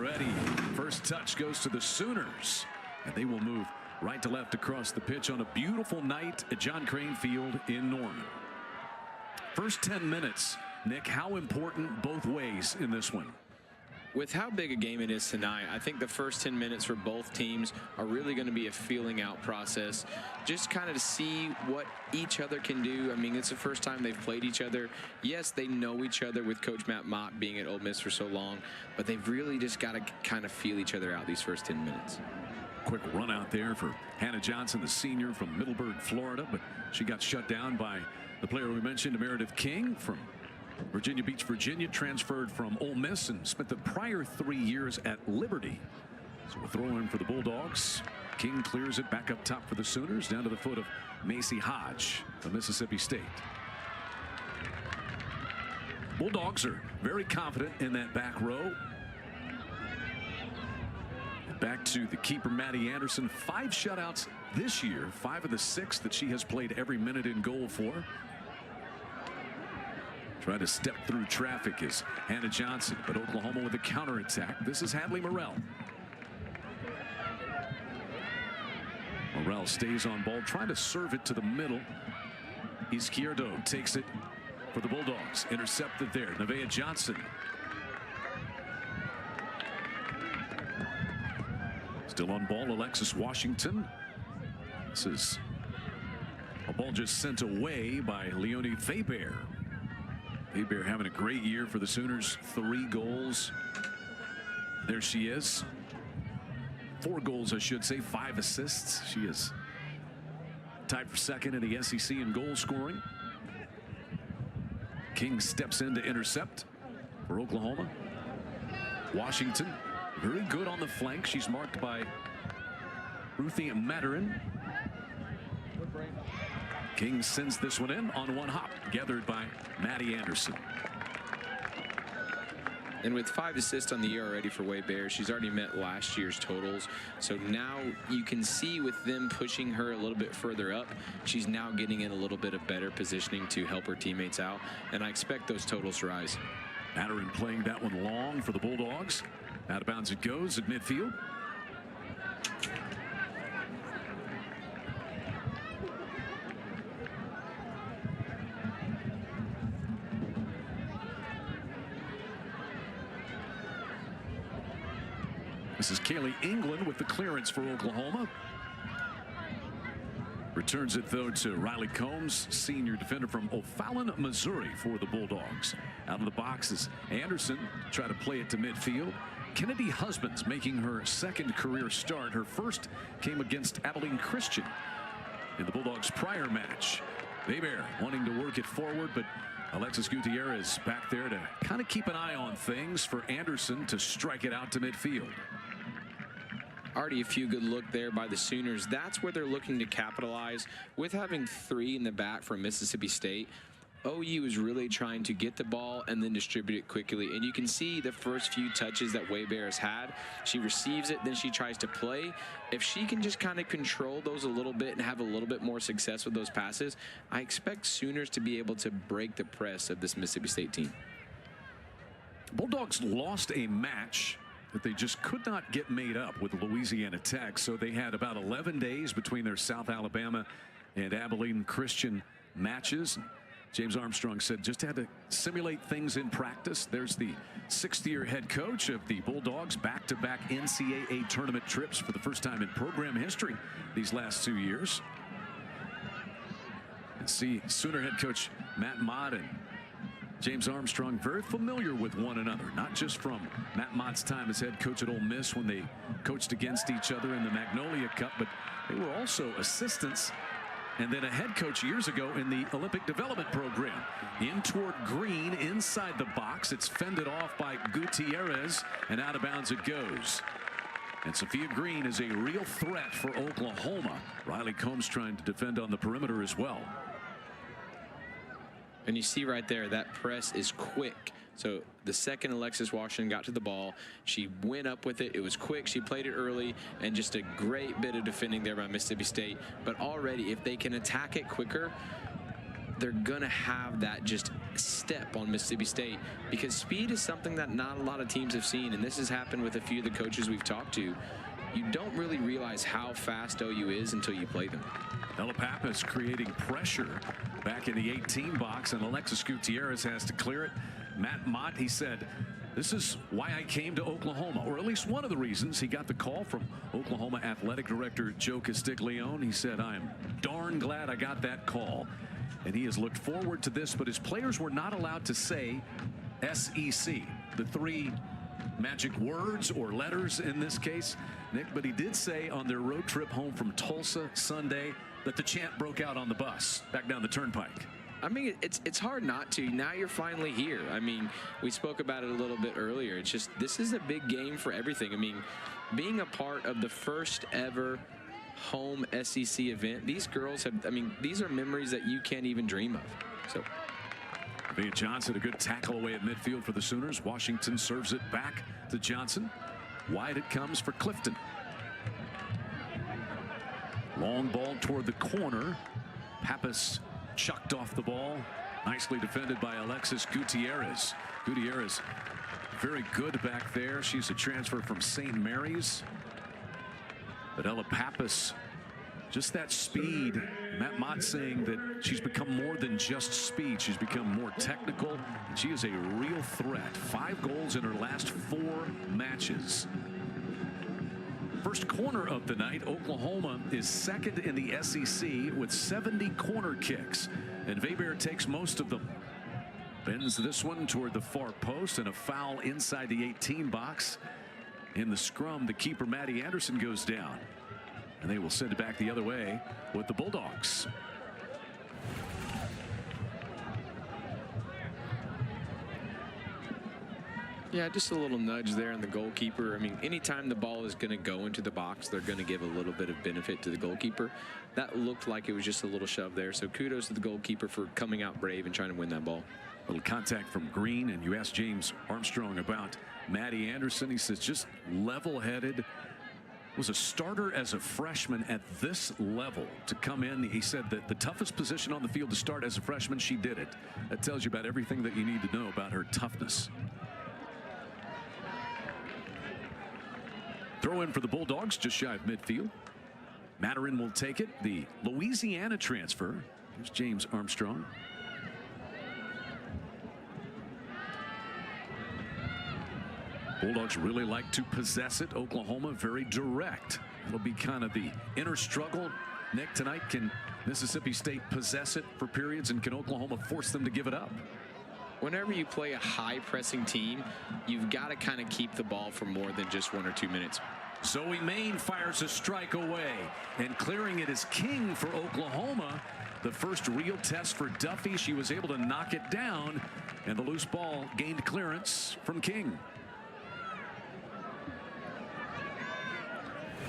ready. First touch goes to the Sooners, and they will move right to left across the pitch on a beautiful night at John Crane Field in Norman. First 10 minutes, Nick, how important both ways in this one? With how big a game it is tonight, I think the first 10 minutes for both teams are really going to be a feeling out process. Just kind of to see what each other can do. I mean, it's the first time they've played each other. Yes, they know each other with Coach Matt Mott being at Ole Miss for so long, but they've really just got to kind of feel each other out these first 10 minutes. Quick run out there for Hannah Johnson, the senior from Middleburg, Florida, but she got shut down by the player we mentioned, Meredith King from Virginia Beach, Virginia, transferred from Ole Miss and spent the prior 3 years at Liberty. So we'll throw in for the Bulldogs. King clears it back up top for the Sooners, down to the foot of Macy Hodge of Mississippi State. Bulldogs are very confident in that back row. And back to the keeper, Maddie Anderson. 5 shutouts this year, 5 of the 6 that she has played every minute in goal for. Try to step through traffic is Hannah Johnson, but Oklahoma with a counterattack. This is Hadley Morrell. Morrell stays on ball, trying to serve it to the middle. Izquierdo takes it for the Bulldogs. Intercepted there. Nevaeh Johnson. Still on ball, Alexis Washington. This is a ball just sent away by Leonie Faber. Faber having a great year for the Sooners. 3 goals. There she is. 4 goals, I should say. 5 assists. She is tied for second in the SEC in goal scoring. King steps in to intercept for Oklahoma. Washington, very good on the flank. She's marked by Ruthie Maturin. King sends this one in on one hop, gathered by Maddie Anderson. And with 5 assists on the year already for Faber, she's already met last year's totals. So now you can see with them pushing her a little bit further up, she's now getting in a little bit of better positioning to help her teammates out. And I expect those totals to rise. Maturin playing that one long for the Bulldogs. Out of bounds it goes at midfield. This is Kaylee England with the clearance for Oklahoma. Returns it though to Riley Combs, senior defender from O'Fallon, Missouri for the Bulldogs. Out of the box is Anderson, try to play it to midfield. Kennedy Husbands making her 2nd career start. Her first came against Abilene Christian in the Bulldogs' prior match. Faber wanting to work it forward, but Alexis Gutierrez back there to kind of keep an eye on things for Anderson to strike it out to midfield. Already a few good look there by the Sooners. That's where they're looking to capitalize. With having 3 in the back from Mississippi State, OU is really trying to get the ball and then distribute it quickly. And you can see the first few touches that Faber has had. She receives it, then she tries to play. If she can just kind of control those a little bit and have a little bit more success with those passes, I expect Sooners to be able to break the press of this Mississippi State team. Bulldogs lost a match that they just could not get made up with Louisiana Tech. So they had about 11 days between their South Alabama and Abilene Christian matches. James Armstrong said just had to simulate things in practice. There's the 6th-year head coach of the Bulldogs, back-to-back NCAA tournament trips for the first time in program history these last 2 years. And see Sooner head coach Matt Mott and James Armstrong very familiar with one another, not just from Matt Mott's time as head coach at Ole Miss when they coached against each other in the Magnolia Cup, but they were also assistants and then a head coach years ago in the Olympic Development Program. In toward Green, inside the box. It's fended off by Gutierrez, and out of bounds it goes. And Sophia Green is a real threat for Oklahoma. Riley Combs trying to defend on the perimeter as well. And you see right there, that press is quick. So the second Alexis Washington got to the ball, she went up with it. It was quick. She played it early, and just a great bit of defending there by Mississippi State. But already, if they can attack it quicker, they're going to have that just step on Mississippi State, because speed is something that not a lot of teams have seen, and this has happened with a few of the coaches we've talked to. You don't really realize how fast OU is until you play them. Ella Pappas creating pressure back in the 18 box, and Alexis Gutierrez has to clear it. Matt Mott, he said, this is why I came to Oklahoma, or at least one of the reasons. He got the call from Oklahoma Athletic Director Joe Castiglione. He said, I am darn glad I got that call. And he has looked forward to this, but his players were not allowed to say SEC, the three magic words or letters in this case, Nick, but he did say on their road trip home from Tulsa Sunday that the chant broke out on the bus back down the turnpike. I mean, it's hard not to. Now you're finally here. I mean, we spoke about it a little bit earlier. It's just, this is a big game for everything. I mean, being a part of the first ever home SEC event, these girls have, I mean, these are memories that you can't even dream of. So Via Johnson, a good tackle away at midfield for the Sooners. Washington serves it back to Johnson. Wide it comes for Clifton. Long ball toward the corner. Pappas chucked off the ball. Nicely defended by Alexis Gutierrez. Gutierrez very good back there. She's a transfer from St. Mary's. But Ella Pappas, just that speed. Matt Mott saying that she's become more than just speed. She's become more technical. And she is a real threat. 5 goals in her last 4 matches. First corner of the night. Oklahoma is second in the SEC with 70 corner kicks, and Weber takes most of them. Bends this one toward the far post, and a foul inside the 18 box. In the scrum, the keeper Maddie Anderson goes down, and they will send it back the other way with the Bulldogs. yeah, just a little nudge there on the goalkeeper. I mean, anytime the ball is going to go into the box, they're going to give a little bit of benefit to the goalkeeper. That looked like it was just a little shove there. So kudos to the goalkeeper for coming out brave and trying to win that ball. A little contact from Green, and you asked James Armstrong about Maddie Anderson. He says just level-headed. Was a starter as a freshman at this level to come in. He said that the toughest position on the field to start as a freshman, she did it. That tells you about everything that you need to know about her toughness. Throw in for the Bulldogs, just shy of midfield. Maturin will take it. The Louisiana transfer. Here's James Armstrong. Bulldogs really like to possess it. Oklahoma very direct. It'll be kind of the inner struggle. Nick, tonight, can Mississippi State possess it for periods, and can Oklahoma force them to give it up? Whenever you play a high pressing team, you've got to kind of keep the ball for more than just 1 or 2 minutes. Zoe Main fires a strike away, and clearing it is King for Oklahoma. The first real test for Duffy. She was able to knock it down, and the loose ball gained clearance from King.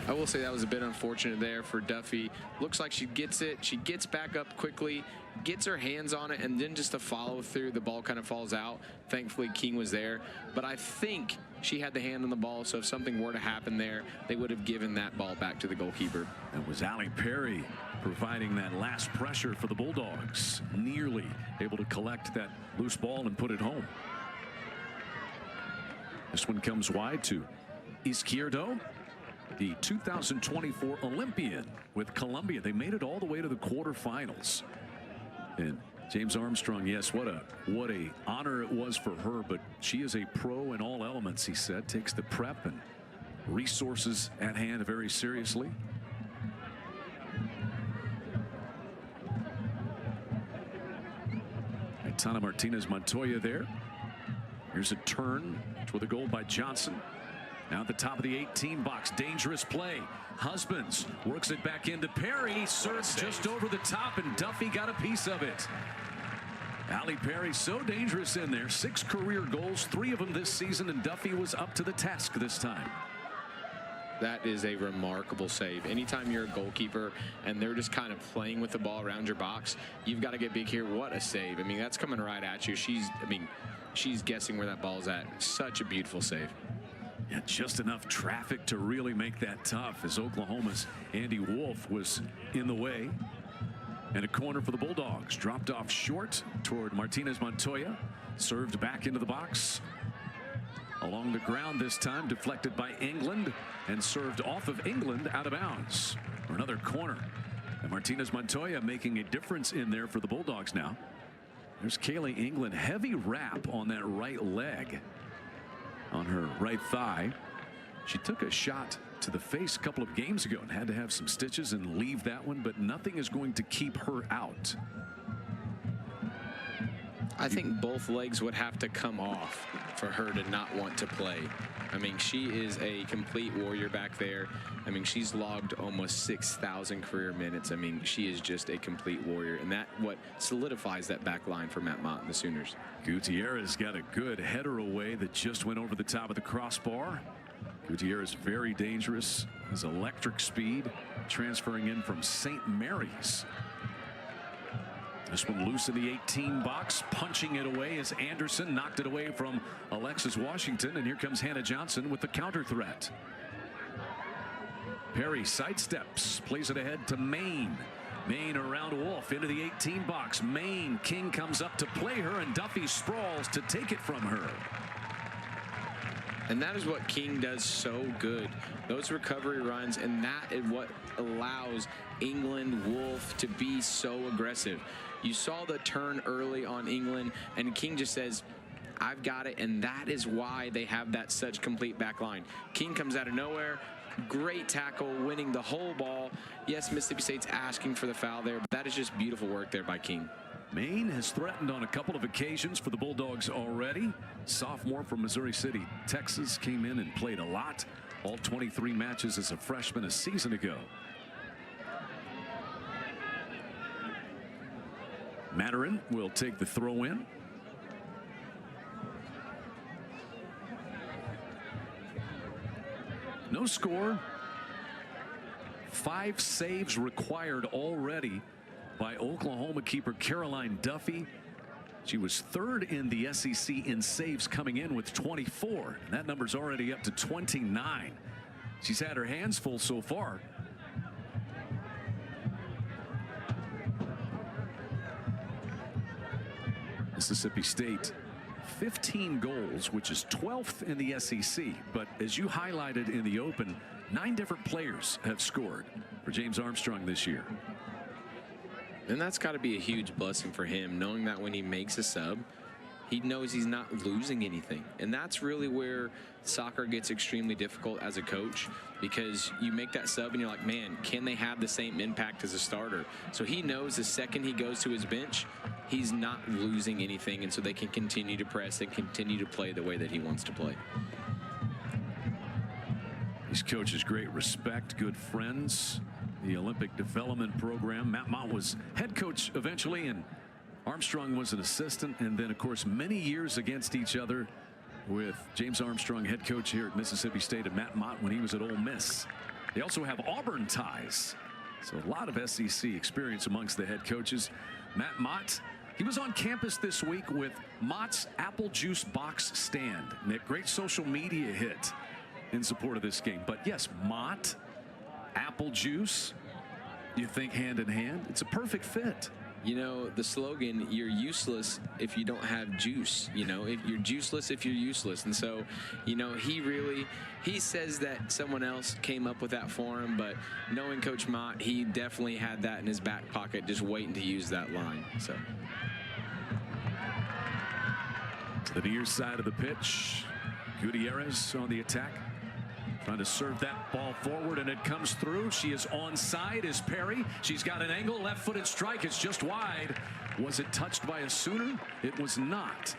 I will say that was a bit unfortunate there for Duffy. Looks like she gets it. She gets back up quickly, gets her hands on it, and then just a follow through, the ball kind of falls out. Thankfully, King was there. But I think she had the hand on the ball, so if something were to happen there, they would have given that ball back to the goalkeeper. It was Allie Perry providing that last pressure for the Bulldogs. Nearly able to collect that loose ball and put it home. This one comes wide to Izquierdo, the 2024 Olympian with Columbia. They made it all the way to the quarterfinals. And James Armstrong, yes, what a honor it was for her, but she is a pro in all elements, he said. Takes the prep and resources at hand very seriously. Tana Martinez Montoya there. Here's a turn toward the goal by Johnson. Now at the top of the 18 box, dangerous play. Husbands works it back into Perry, serves just over the top, and Duffy got a piece of it. Allie Perry so dangerous in there. 6 career goals, 3 of them this season, and Duffy was up to the task this time. That is a remarkable save. Anytime you're a goalkeeper and they're just kind of playing with the ball around your box, you've got to get big here. What a save. I mean, that's coming right at you. She's guessing where that ball's at. Such a beautiful save. Yeah, just enough traffic to really make that tough, as Oklahoma's Andy Wolf was in the way. And a corner for the Bulldogs. Dropped off short toward Martinez Montoya. Served back into the box. Along the ground this time, deflected by England and served off of England out of bounds for another corner. And Martinez Montoya making a difference in there for the Bulldogs now. There's Kaylee England, heavy wrap on that right leg, on her right thigh. She took a shot to the face a couple of games ago and had to have some stitches and leave that one, but nothing is going to keep her out. I think both legs would have to come off for her to not want to play. I mean, she is a complete warrior back there. I mean, she's logged almost 6,000 career minutes. I mean, she is just a complete warrior, and that what solidifies that back line for Matt Mott and the Sooners. Gutierrez got a good header away that just went over the top of the crossbar. Gutierrez very dangerous. His electric speed, transferring in from St. Mary's. This one loose in the 18 box, punching it away as Anderson knocked it away from Alexis Washington, and here comes Hannah Johnson with the counter threat. Perry sidesteps, plays it ahead to Main. Main around Wolf into the 18 box. Main, King comes up to play her, and Duffy sprawls to take it from her. And that is what King does so good. Those recovery runs, and that is what allows England, Wolf to be so aggressive. You saw the turn early on England, and King just says, I've got it, and that is why they have that such complete back line. King comes out of nowhere. Great tackle, winning the whole ball. Yes, Mississippi State's asking for the foul there, but that is just beautiful work there by King. Maine has threatened on a couple of occasions for the Bulldogs already. Sophomore from Missouri City, Texas, came in and played a lot. All 23 matches as a freshman a season ago. Matterin will take the throw in. No score. 5 saves required already by Oklahoma keeper Caroline Duffy. She was 3rd in the SEC in saves coming in with 24. And that number's already up to 29. She's had her hands full so far. Mississippi State 15 goals, which is 12th in the SEC. But as you highlighted in the open, 9 different players have scored for James Armstrong this year. And that's got to be a huge blessing for him, knowing that when he makes a sub, he knows he's not losing anything. And that's really where soccer gets extremely difficult as a coach, because you make that sub and you're like, man, can they have the same impact as a starter? So he knows the second he goes to his bench, he's not losing anything, and so they can continue to press and continue to play the way that he wants to play. These coaches, great respect, good friends. The Olympic Development Program. Matt Mott was head coach eventually, and Armstrong was an assistant, and then of course many years against each other with James Armstrong, head coach here at Mississippi State, and Matt Mott when he was at Ole Miss. They also have Auburn ties, so a lot of SEC experience amongst the head coaches. Matt Mott, he was on campus this week with Mott's Apple Juice Box Stand. Nick, great social media hit in support of this game. But yes, Mott, apple juice, you think hand in hand? It's a perfect fit. You know, the slogan, you're useless if you don't have juice. You know, if you're juiceless if you're useless. And so, you know, he says that someone else came up with that for him, but knowing Coach Mott, he definitely had that in his back pocket, just waiting to use that line. So to the near side of the pitch, Gutierrez on the attack, trying to serve that ball forward, and it comes through. She is onside is Perry. She's got an angle, left-footed strike. It's just wide. Was it touched by a Sooner? It was not.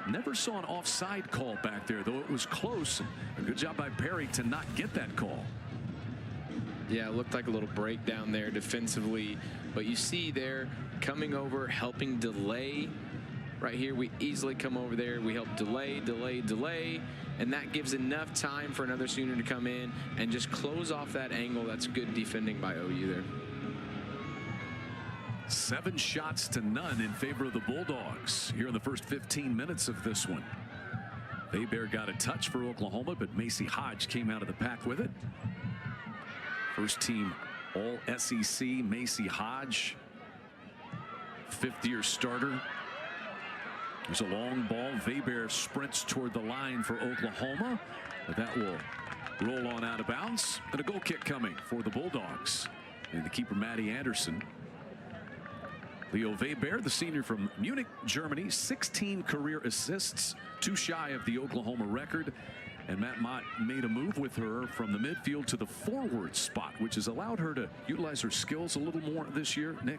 Never saw an offside call back there, though it was close. A good job by Perry to not get that call. Yeah, it looked like a little breakdown there defensively, but you see there coming over, helping delay. Right here, we easily come over there. We help delay, and that gives enough time for another Sooner to come in and just close off that angle. That's good defending by OU there. 7 shots to none in favor of the Bulldogs here in the first 15 minutes of this one. Baybear got a touch for Oklahoma, but Macy Hodge came out of the pack with it. First team All SEC Macy Hodge fifth-year starter. There's a long ball. Weber sprints toward the line for Oklahoma, but that will roll on out of bounds. And a goal kick coming for the Bulldogs. And the keeper, Maddie Anderson. Leo Weber, the senior from Munich, Germany, 16 career assists, 2 shy of the Oklahoma record. And Matt Mott made a move with her from the midfield to the forward spot, which has allowed her to utilize her skills a little more this year. Nick?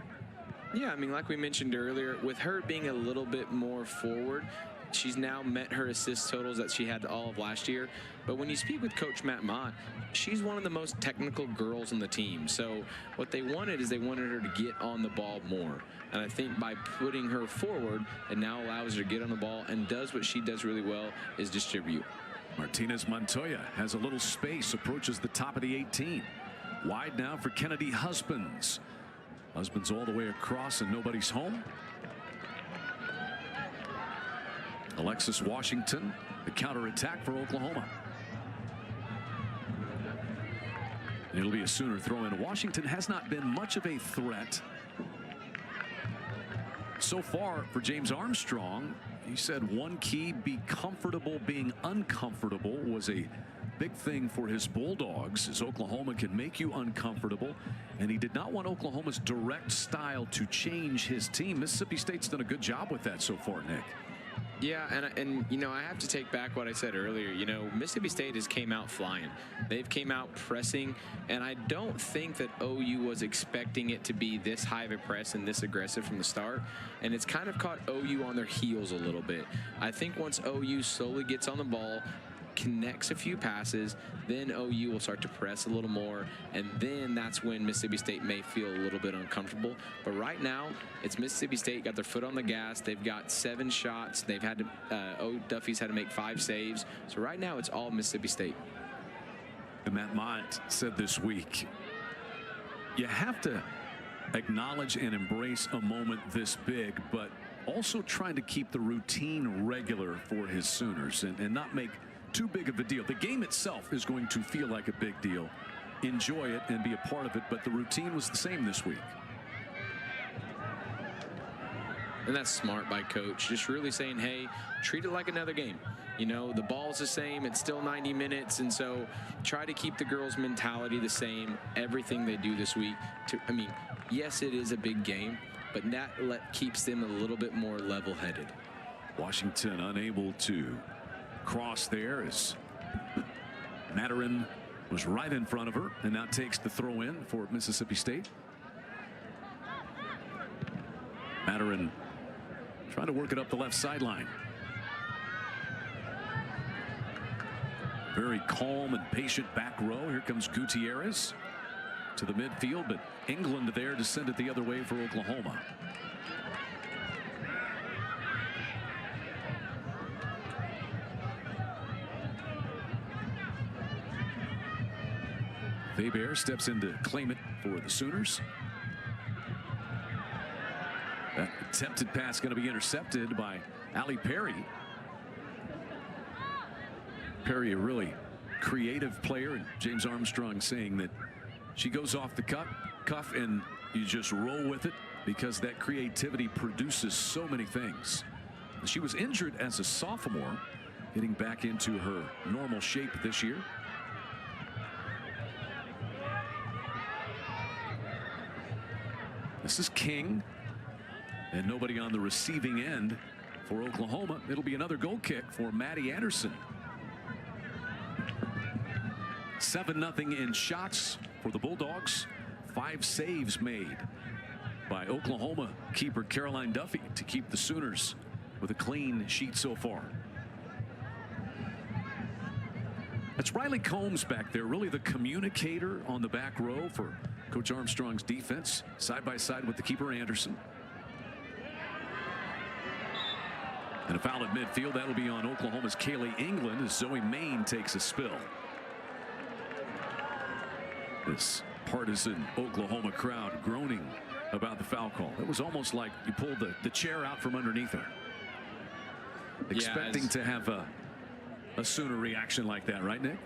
Yeah, I mean, like we mentioned earlier, with her being a little bit more forward, she's now met her assist totals that she had all of last year. But when you speak with Coach Matt Mott, she's one of the most technical girls on the team. So what they wanted is they wanted her to get on the ball more. And I think by putting her forward, it now allows her to get on the ball and does what she does really well, is distribute. Martinez Montoya has a little space, approaches the top of the 18. Wide now for Kennedy Husbands. Husbands all the way across and nobody's home. Alexis Washington, the counterattack for Oklahoma. And it'll be a Sooner throw in. Washington has not been much of a threat so far for James Armstrong. He said one key, be comfortable being uncomfortable, was a big thing for his Bulldogs, as Oklahoma can make you uncomfortable. And he did not want Oklahoma's direct style to change his team. Mississippi State's done a good job with that so far, Nick. Yeah, and you know, I have to take back what I said earlier. You know, Mississippi State has came out flying. They've came out pressing, and I don't think that OU was expecting it to be this high of a press and this aggressive from the start. And it's kind of caught OU on their heels a little bit. I think once OU slowly gets on the ball, connects a few passes, then OU will start to press a little more, and then that's when Mississippi State may feel a little bit uncomfortable. But right now, it's Mississippi State got their foot on the gas. They've got 7 shots. They've had to, Duffy's had to make 5 saves. So right now, it's all Mississippi State. And Matt Mott said this week, you have to acknowledge and embrace a moment this big, but also trying to keep the routine regular for his Sooners and not make too big of a deal. The game itself is going to feel like a big deal. Enjoy it and be a part of it, but the routine was the same this week. And that's smart by Coach, just really saying, hey, treat it like another game. You know, the ball's the same, it's still 90 minutes, and so try to keep the girls' mentality the same, everything they do this week. I mean, yes, it is a big game, but that keeps them a little bit more level-headed. Washington unable to cross there as Maturin was right in front of her and now takes the throw in for Mississippi State. Maturin trying to work it up the left sideline. Very calm and patient back row. Here comes Gutierrez to the midfield, but England there to send it the other way for Oklahoma. Weber steps in to claim it for the Sooners. That attempted pass going to be intercepted by Allie Perry. Perry, a really creative player, and James Armstrong saying that she goes off the cuff and you just roll with it because that creativity produces so many things. She was injured as a sophomore, getting back into her normal shape this year. This is King, and nobody on the receiving end for Oklahoma. It'll be another goal kick for Maddie Anderson. 7-0 in shots for the Bulldogs. 5 saves made by Oklahoma keeper Caroline Duffy to keep the Sooners with a clean sheet so far. That's Riley Combs back there, really the communicator on the back row for Coach Armstrong's defense, side by side with the keeper Anderson. And a foul at midfield. That'll be on Oklahoma's Kaylee England as Zoe Main takes a spill. This partisan Oklahoma crowd groaning about the foul call. It was almost like you pulled the chair out from underneath her. Expecting to have a Sooner reaction like that, right, Nick?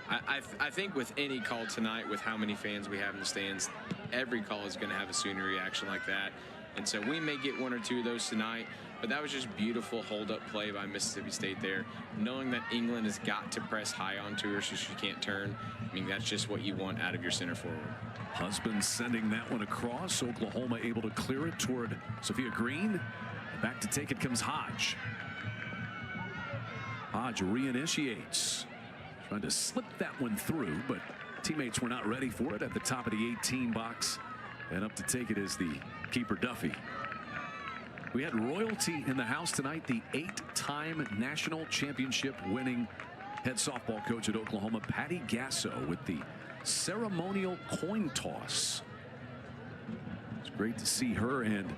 I think with any call tonight, with how many fans we have in the stands, every call is going to have a Sooner reaction like that. And so we may get one or two of those tonight. But that was just beautiful hold-up play by Mississippi State there. Knowing that England has got to press high onto her so she can't turn. I mean, that's just what you want out of your center forward. Husband sending that one across. Oklahoma able to clear it toward Sophia Green. Back to take it comes Hodge. Hodge reinitiates. Trying to slip that one through, but teammates were not ready for it at the top of the 18 box. And up to take it is the keeper Duffy. We had royalty in the house tonight. The 8-time national championship winning head softball coach at Oklahoma, Patty Gasso, with the ceremonial coin toss. It's great to see her, and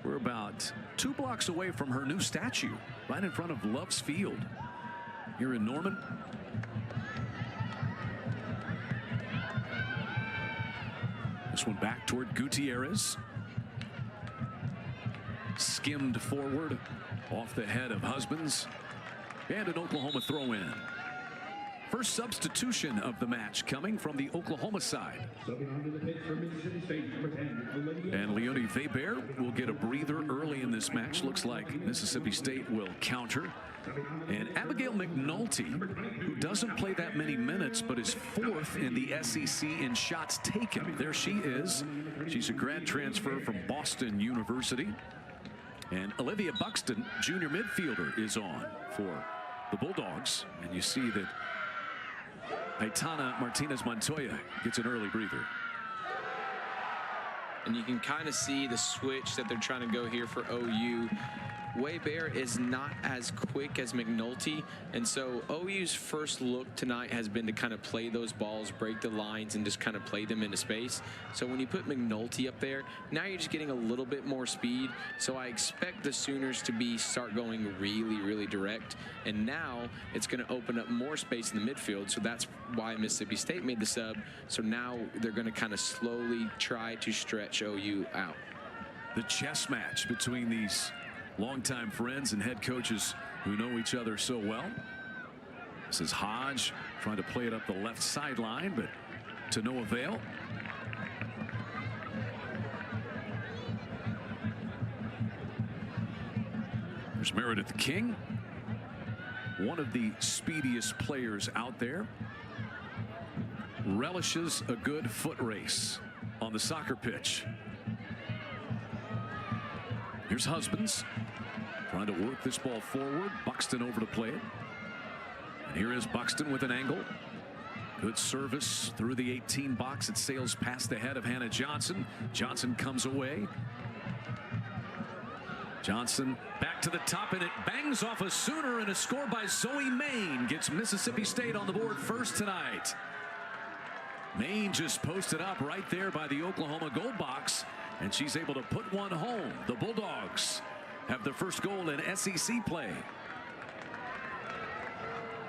we're about 2 blocks away from her new statue right in front of Love's Field here in Norman. This one back toward Gutierrez. Skimmed forward off the head of Husbands, and an Oklahoma throw in. First substitution of the match coming from the Oklahoma side. And Leonie Weber will get a breather early in this match. Looks like Mississippi State will counter. And Abigail McNulty, who doesn't play that many minutes but is 4th in the SEC in shots taken. There she is. She's a grad transfer from Boston University. And Olivia Buxton, junior midfielder, is on for the Bulldogs. And you see that Aitana Martinez Montoya gets an early breather. And you can kind of see the switch that they're trying to go here for OU. Weber is not as quick as McNulty, and so OU's first look tonight has been to kind of play those balls, break the lines, and just kind of play them into space. So when you put McNulty up there, now you're just getting a little bit more speed. So I expect the Sooners to start going really, really direct, and now it's going to open up more space in the midfield. So that's why Mississippi State made the sub. So now they're going to kind of slowly try to stretch OU out. The chess match between these longtime friends and head coaches who know each other so well. This is Hodge trying to play it up the left sideline, but to no avail. There's Meredith King, one of the speediest players out there. Relishes a good foot race on the soccer pitch. Here's Husbands trying to work this ball forward. Buxton over to play it. And here is Buxton with an angle. Good service through the 18 box. It sails past the head of Hannah Johnson. Johnson comes away. Johnson back to the top, and it bangs off a Sooner, and a score by Zoe Main gets Mississippi State on the board first tonight. Main just posted up right there by the Oklahoma goal box, and she's able to put one home. The Bulldogs have their first goal in SEC play.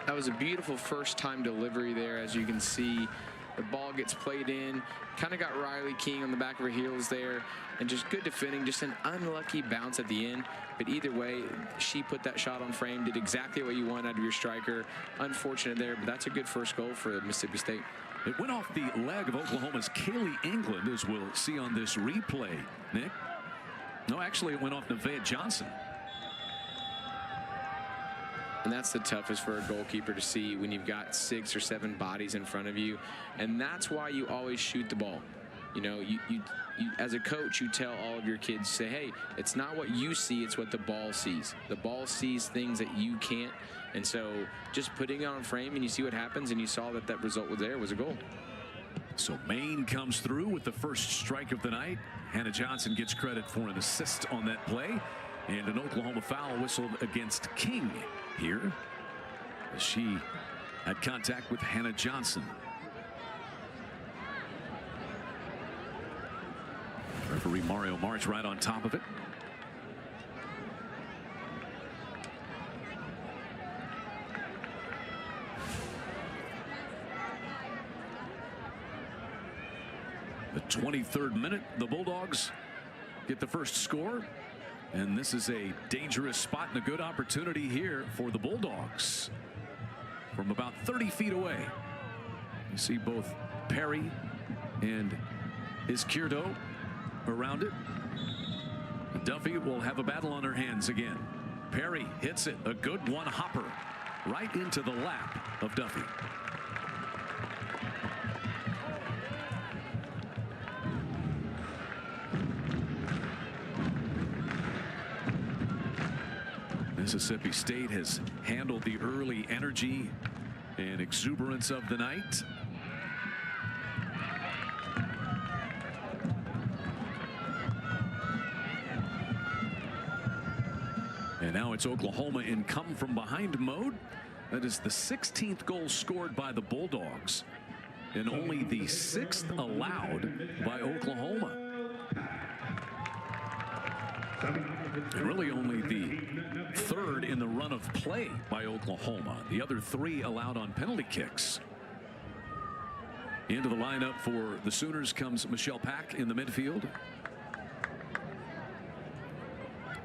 That was a beautiful first time delivery there. As you can see, the ball gets played in, kind of got Riley King on the back of her heels there, and just good defending, just an unlucky bounce at the end. But either way, she put that shot on frame, did exactly what you want out of your striker. Unfortunate there, but that's a good first goal for Mississippi State. It went off the leg of Oklahoma's Kaylee England, as we'll see on this replay, Nick. No, actually, it went off Nevaeh Johnson. And that's the toughest for a goalkeeper to see when you've got 6 or 7 bodies in front of you. And that's why you always shoot the ball. You know, you as a coach, you tell all of your kids, say, hey, it's not what you see, it's what the ball sees. The ball sees things that you can't. And so just putting it on frame, and you see what happens, and you saw that that result was there, was a goal. So Maine comes through with the first strike of the night. Hannah Johnson gets credit for an assist on that play. And an Oklahoma foul whistled against King here, as she had contact with Hannah Johnson. Referee Mario March right on top of it. The 23rd minute, the Bulldogs get the first score. And this is a dangerous spot and a good opportunity here for the Bulldogs. From about 30 feet away, you see both Perry and Izquierdo around it. Duffy will have a battle on her hands again. Perry hits it. A good one hopper right into the lap of Duffy. Mississippi State has handled the early energy and exuberance of the night. And now it's Oklahoma in come from behind mode. That is the 16th goal scored by the Bulldogs and only the 6th allowed by Oklahoma. And really only the 3rd in the run of play by Oklahoma. The other 3 allowed on penalty kicks. Into the lineup for the Sooners comes Michelle Pack in the midfield.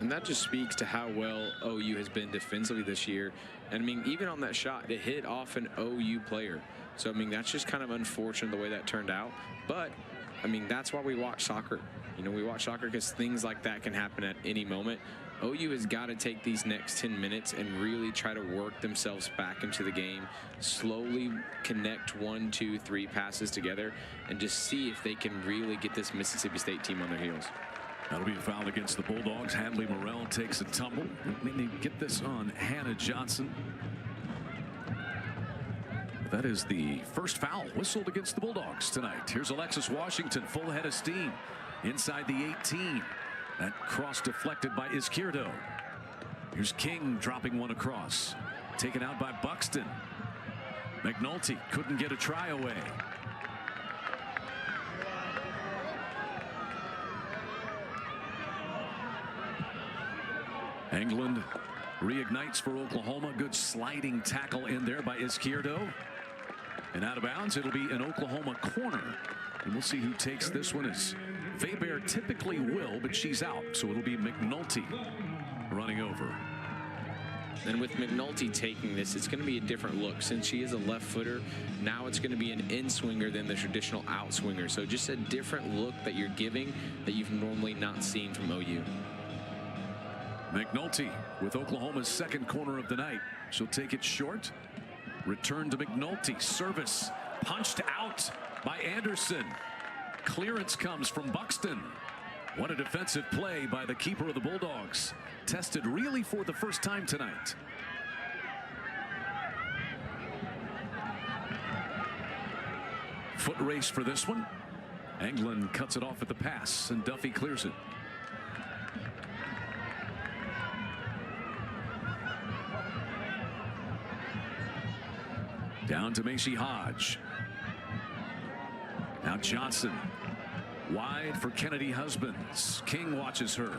And that just speaks to how well OU has been defensively this year. And I mean, even on that shot, it hit off an OU player. So I mean, that's just kind of unfortunate the way that turned out. But I mean, that's why we watch soccer. You know, we watch soccer because things like that can happen at any moment. OU has got to take these next 10 minutes and really try to work themselves back into the game, slowly connect 1, 2, 3 passes together, and just see if they can really get this Mississippi State team on their heels. That'll be a foul against the Bulldogs. Hadley Morrell takes a tumble. Let me get this on Hannah Johnson. That is the first foul whistled against the Bulldogs tonight. Here's Alexis Washington, full head of steam inside the 18. That cross deflected by Izquierdo. Here's King dropping one across. Taken out by Buxton. McNulty couldn't get a try away. England reignites for Oklahoma. Good sliding tackle in there by Izquierdo. And out of bounds, it'll be an Oklahoma corner. And we'll see who takes this one, as Faber typically will, but she's out. So it'll be McNulty running over. And with McNulty taking this, it's going to be a different look. Since she is a left footer, now it's going to be an in-swinger than the traditional out-swinger. So just a different look that you're giving that you've normally not seen from OU. McNulty with Oklahoma's second corner of the night. She'll take it short. Return to McNulty. Service punched out by Anderson. Clearance comes from Buxton. What a defensive play by the keeper of the Bulldogs. Tested really for the first time tonight. Foot race for this one. England cuts it off at the pass, and Duffy clears it. Down to Macy Hodge. Now Johnson. Wide for Kennedy Husbands. King watches her.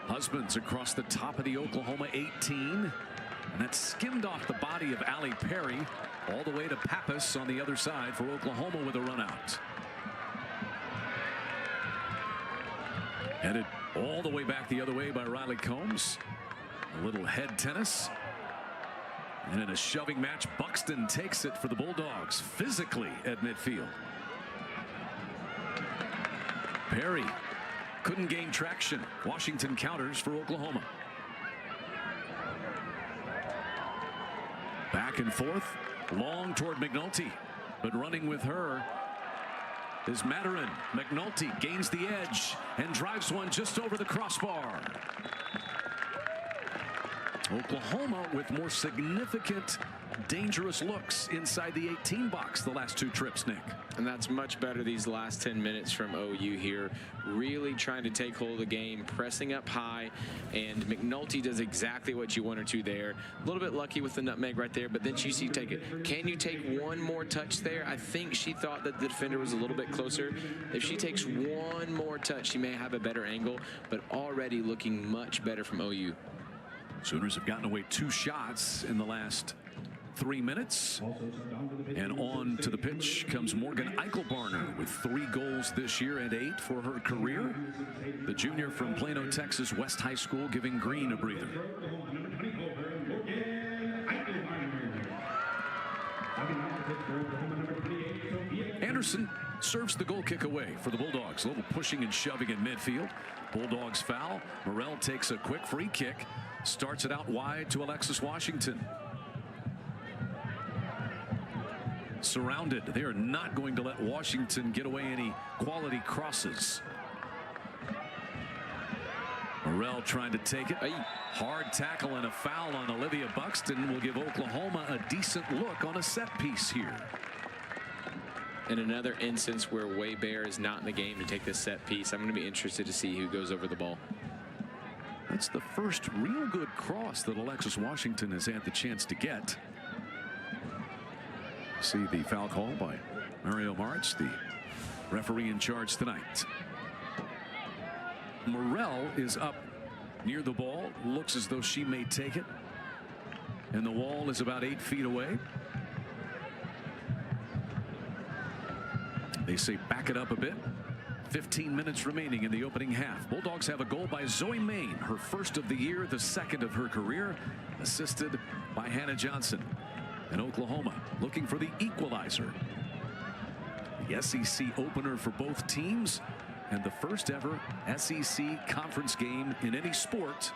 Husbands across the top of the Oklahoma 18. And that skimmed off the body of Allie Perry all the way to Pappas on the other side for Oklahoma with a run out. Headed all the way back the other way by Riley Combs. A little head tennis. And in a shoving match, Buxton takes it for the Bulldogs physically at midfield. Perry couldn't gain traction. Washington counters for Oklahoma. Back and forth, long toward McNulty, but running with her is Maturin. McNulty gains the edge and drives one just over the crossbar. Oklahoma with more significant, dangerous looks inside the 18 box the last 2 trips, Nick. And that's much better these last 10 minutes from OU here. Really trying to take hold of the game, pressing up high, and McNulty does exactly what you want her to there. A little bit lucky with the nutmeg right there, but then you see take it. Can you take one more touch there? I think she thought that the defender was a little bit closer. If she takes one more touch, she may have a better angle, but already looking much better from OU. Sooners have gotten away 2 shots in the last 3 minutes. And on to the pitch comes Morgan Eichelbarner with 3 goals this year and 8 for her career. The junior from Plano, Texas West High School, giving Green a breather. Anderson serves the goal kick away for the Bulldogs. A little pushing and shoving in midfield. Bulldogs foul. Morrell takes a quick free kick. Starts it out wide to Alexis Washington. Surrounded. They are not going to let Washington get away any quality crosses. Morrell trying to take it. Hard tackle and a foul on Olivia Buxton will give Oklahoma a decent look on a set piece here. In another instance where Waybear is not in the game to take this set piece, I'm going to be interested to see who goes over the ball. That's the first real good cross that Alexis Washington has had the chance to get. See the foul call by Mario Maric, the referee in charge tonight. Morrell is up near the ball, looks as though she may take it, and the wall is about 8 feet away. They say back it up a bit. 15 minutes remaining in the opening half. Bulldogs have a goal by Zoe Main, her first of the year, the second of her career, assisted by Hannah Johnson. And Oklahoma looking for the equalizer. The SEC opener for both teams and the first ever SEC conference game in any sport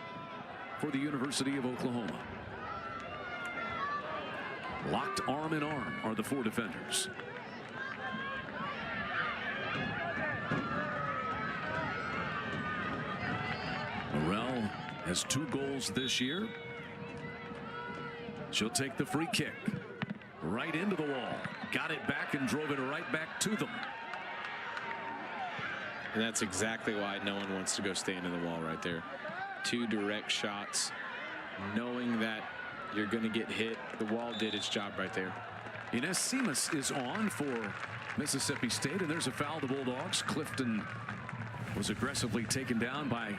for the University of Oklahoma. Locked arm in arm are the four defenders. Morrell has 2 goals this year. She'll take the free kick right into the wall. Got it back and drove it right back to them. And that's exactly why no one wants to go stand in the wall right there. 2 direct shots, knowing that you're going to get hit. The wall did its job right there. Ines Simas is on for Mississippi State, and there's a foul. The Bulldogs. Clifton was aggressively taken down by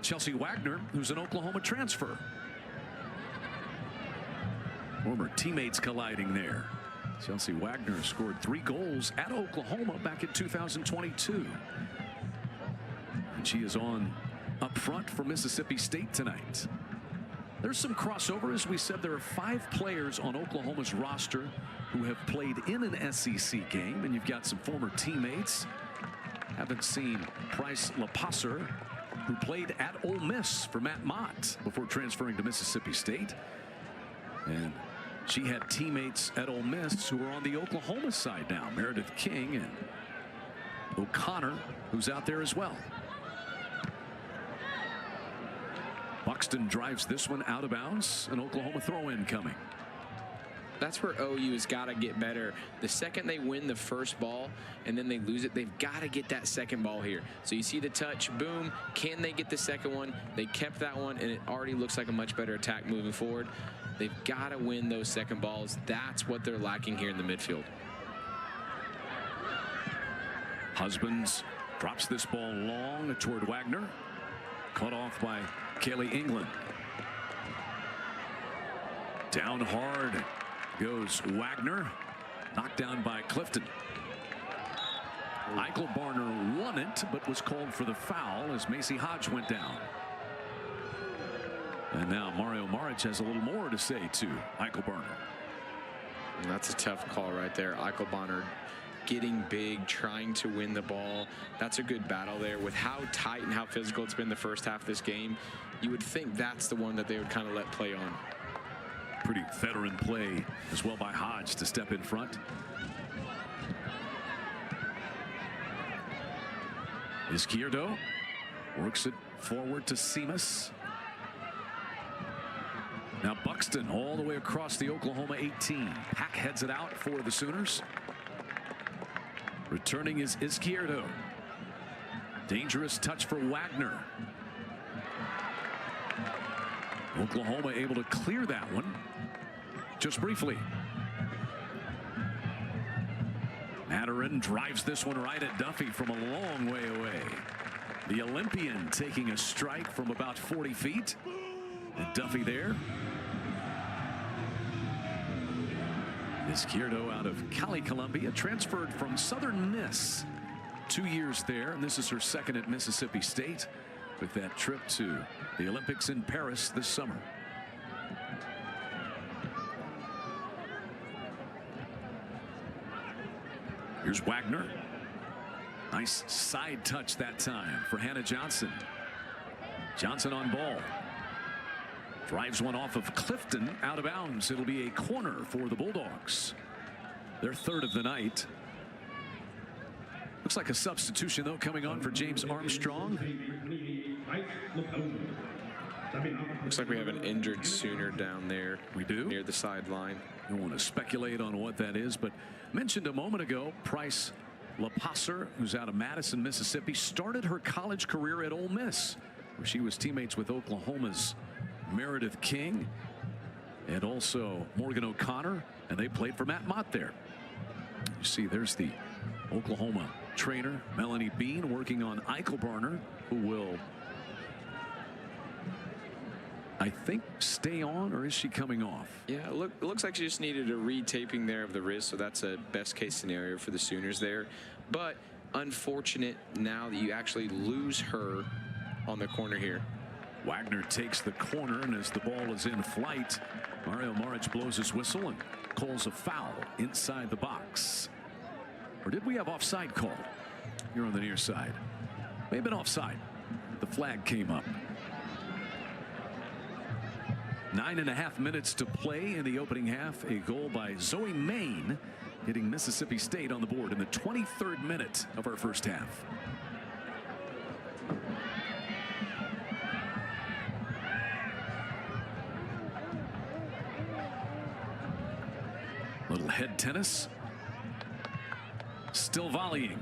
Chelsea Wagner, who's an Oklahoma transfer. Former teammates colliding there. Chelsea Wagner scored 3 goals at Oklahoma back in 2022. And she is on up front for Mississippi State tonight. There's some crossover. As we said, there are 5 players on Oklahoma's roster who have played in an SEC game, and you've got some former teammates. Haven't seen Price LaPasser, who played at Ole Miss for Matt Mott before transferring to Mississippi State. And she had teammates at Ole Miss who are on the Oklahoma side now. Meredith King and O'Connor, who's out there as well. Buxton drives this one out of bounds. An Oklahoma throw-in coming. That's where OU has got to get better. The second they win the first ball and then they lose it, they've got to get that second ball here. So you see the touch, boom. Can they get the second one? They kept that one, and it already looks like a much better attack moving forward. They've got to win those second balls. That's what they're lacking here in the midfield. Husbands drops this ball long toward Wagner. Cut off by Kaylee England. Down hard goes Wagner. Knocked down by Clifton. Eichelbarner won it, but was called for the foul as Macy Hodge went down. And now Mario Maric has a little more to say to Eichelbarner. And that's a tough call right there. Eichelbarner getting big, trying to win the ball. That's a good battle there. With how tight and how physical it's been the first half of this game, you would think that's the one that they would kind of let play on. Pretty veteran play as well by Hodge to step in front. Izquierdo works it forward to Simas. Now Buxton all the way across the Oklahoma 18. Pack heads it out for the Sooners. Returning is Izquierdo. Dangerous touch for Wagner. Oklahoma able to clear that one just briefly. Maturin drives this one right at Duffy from a long way away. The Olympian taking a strike from about 40 feet. And Duffy there. Izquierdo out of Cali, Columbia, transferred from Southern Miss. 2 years there, and this is her second at Mississippi State with that trip to the Olympics in Paris this summer. Here's Wagner. Nice side touch that time for Hannah Johnson. Johnson on ball. Drives one off of Clifton out of bounds. It'll be a corner for the Bulldogs. Their third of the night. Looks like a substitution though coming on for James Armstrong. Looks like we have an injured Sooner down there. We do? Near the sideline. I don't want to speculate on what that is, but mentioned a moment ago, Price LaPasser, who's out of Madison, Mississippi, started her college career at Ole Miss, where she was teammates with Oklahoma's Meredith King and also Morgan O'Connor, and they played for Matt Mott there. You see, there's the Oklahoma trainer, Melanie Bean, working on Eichelbarner, who will, I think, stay on, or is she coming off? Yeah, it looks like she just needed a retaping there of the wrist, so that's a best case scenario for the Sooners there. But unfortunate now that you actually lose her on the corner here. Wagner takes the corner, and as the ball is in flight, Mario Maric blows his whistle and calls a foul inside the box. Or did we have offside called here on the near side? May have been offside. The flag came up. 9.5 minutes to play in the opening half. A goal by Zoe Main, hitting Mississippi State on the board in the 23rd minute of our first half. Little head tennis. Still volleying.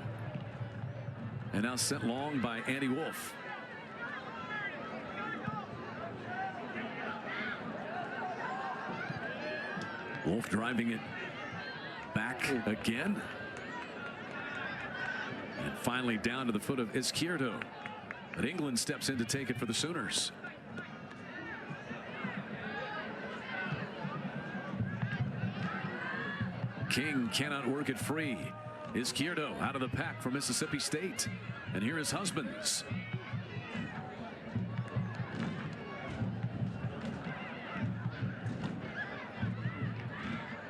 And now sent long by Annie Wolf. Wolf driving it back again. And finally down to the foot of Izquierdo. But England steps in to take it for the Sooners. King cannot work it free. Izquierdo out of the pack for Mississippi State. And here is Husbands.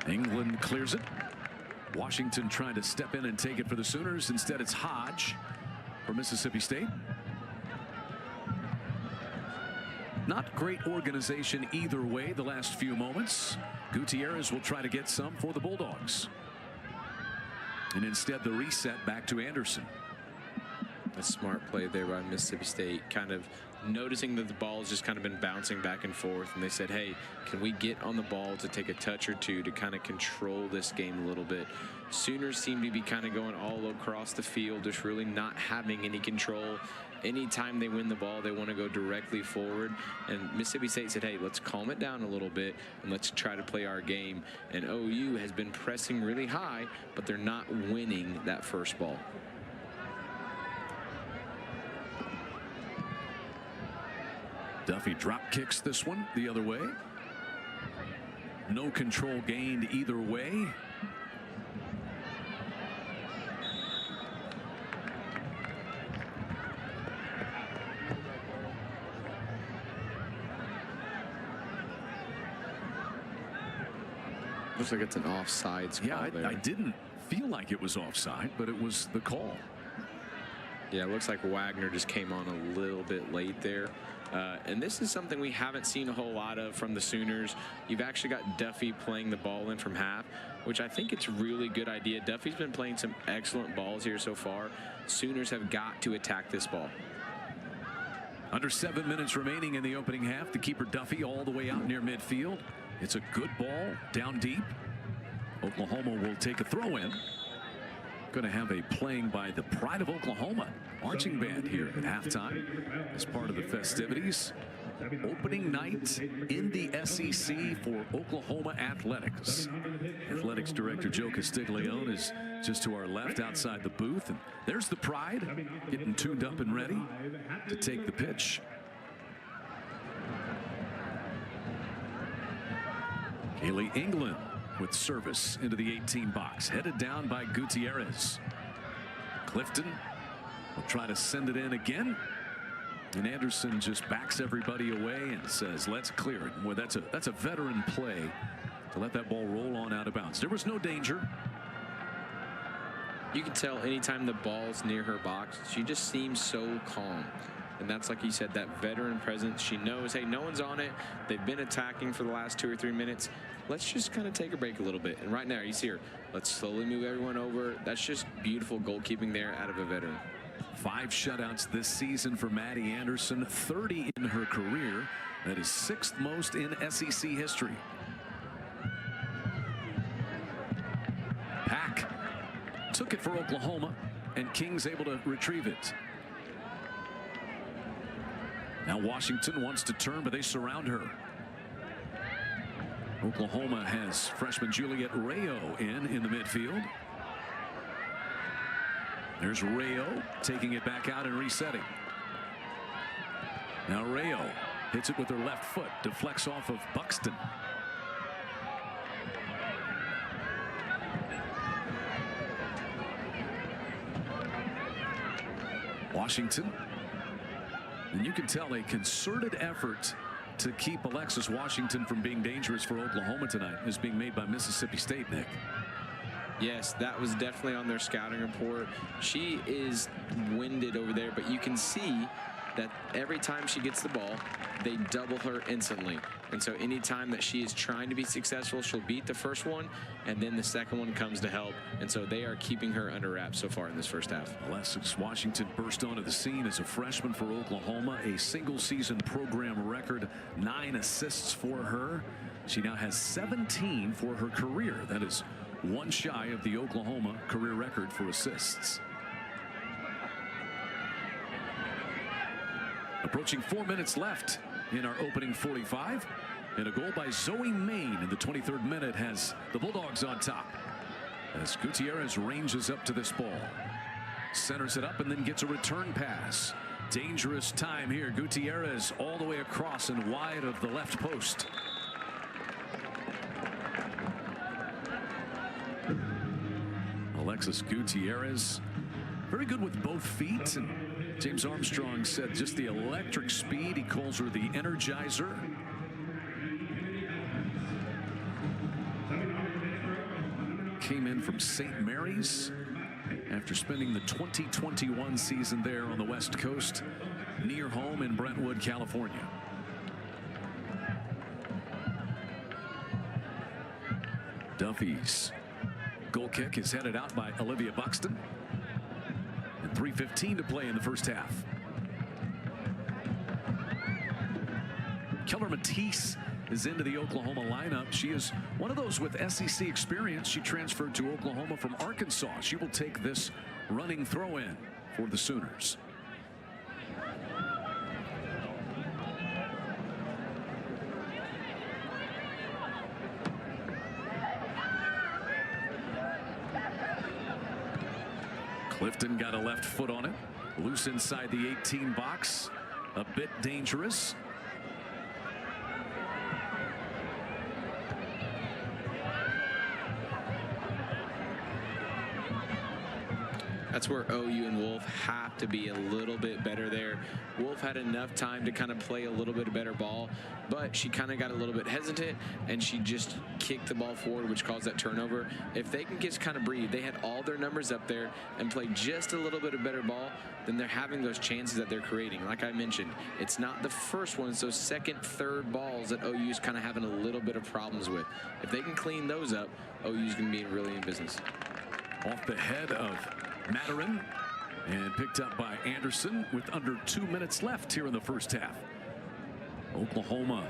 England clears it. Washington trying to step in and take it for the Sooners. Instead, it's Hodge for Mississippi State. Not great organization either way the last few moments. Gutierrez will try to get some for the Bulldogs. And instead the reset back to Anderson. A smart play there by Mississippi State, kind of noticing that the ball has just kind of been bouncing back and forth, and they said, hey, can we get on the ball to take a touch or two to kind of control this game a little bit. Sooners seem to be kind of going all across the field, just really not having any control. Anytime they win the ball, they want to go directly forward, and Mississippi State said, hey, let's calm it down a little bit and let's try to play our game. And OU has been pressing really high, but they're not winning that first ball. Duffy drop kicks this one the other way. No control gained either way. Looks like it's an offsides call. Yeah, there. I didn't feel like it was offside, but it was the call. Yeah, it looks like Wagner just came on a little bit late there. And this is something we haven't seen a whole lot of from the Sooners. You've actually got Duffy playing the ball in from half, which I think it's a really good idea. Duffy's been playing some excellent balls here so far. Sooners have got to attack this ball. Under 7 minutes remaining in the opening half. The keeper Duffy all the way out near midfield. It's a good ball down deep. Oklahoma will take a throw in. Going to have a playing by the Pride of Oklahoma marching band here at halftime as part of the festivities. Opening night in the SEC for Oklahoma Athletics. Athletics Director Joe Castiglione is just to our left outside the booth. And there's the Pride getting tuned up and ready to take the pitch. Kaylee England with service into the 18 box, headed down by Gutierrez. Clifton will try to send it in again, and Anderson just backs everybody away and says, let's clear it. Well, that's a veteran play to let that ball roll on out of bounds. There was no danger. You can tell anytime the ball's near her box, she just seems so calm. And that's, like you said, that veteran presence. She knows, hey, no one's on it. They've been attacking for the last 2 or 3 minutes. Let's just kind of take a break a little bit. And right now, you see her. Let's slowly move everyone over. That's just beautiful goalkeeping there out of a veteran. 5 shutouts this season for Maddie Anderson, 30 in her career. That is 6th most in SEC history. Pack took it for Oklahoma, and King's able to retrieve it. Now Washington wants to turn, but they surround her. Oklahoma has freshman Juliet Rayo in the midfield. There's Rayo taking it back out and resetting. Now Rayo hits it with her left foot, deflects off of Buxton. Washington. And you can tell a concerted effort to keep Alexis Washington from being dangerous for Oklahoma tonight is being made by Mississippi State, Nick. Yes, that was definitely on their scouting report. She is winded over there, but you can see that every time she gets the ball, they double her instantly. And so anytime that she is trying to be successful, she'll beat the first one, and then the second one comes to help. And so they are keeping her under wraps so far in this first half. Alexis Washington burst onto the scene as a freshman for Oklahoma, a single season program record, 9 assists for her. She now has 17 for her career. That is 1 shy of the Oklahoma career record for assists. Approaching 4 minutes left in our opening 45, and a goal by Zoe Main in the 23rd minute has the Bulldogs on top as Gutierrez ranges up to this ball, centers it up, and then gets a return pass. Dangerous time here. Gutierrez all the way across and wide of the left post. Alexis Gutierrez, very good with both feet, and James Armstrong said just the electric speed. He calls her the Energizer. Came in from St. Mary's after spending the 2021 season there on the West Coast, near home in Brentwood, California. Duffy's goal kick is headed out by Olivia Buxton. And 3:15 to play in the first half. Keller Matisse is into the Oklahoma lineup. She is one of those with SEC experience. She transferred to Oklahoma from Arkansas. She will take this running throw in for the Sooners. Clifton got a left foot on it, loose inside the 18 box, a bit dangerous. That's where OU and Wolf have to be a little bit better there. Wolf had enough time to kind of play a little bit better ball, but she kind of got a little bit hesitant, and she just kicked the ball forward, which caused that turnover. If they can just kind of breathe, they had all their numbers up there and play just a little bit of better ball, then they're having those chances that they're creating. Like I mentioned, it's not the first one, it's those second, third balls that OU's kind of having a little bit of problems with. If they can clean those up, OU's going to be really in business. Off the head of Maturin and picked up by Anderson with under 2 minutes left here in the first half. Oklahoma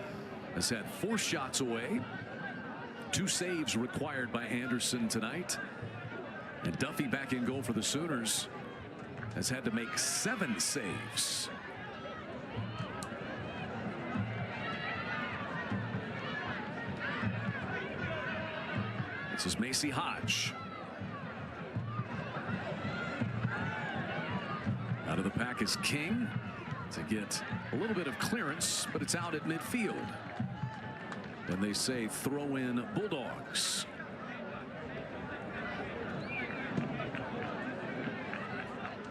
has had 4 shots away, 2 saves required by Anderson tonight, and Duffy back in goal for the Sooners has had to make 7 saves. This is Macy Hodge. Out of the pack is King to get a little bit of clearance, but it's out at midfield. And they say throw in Bulldogs.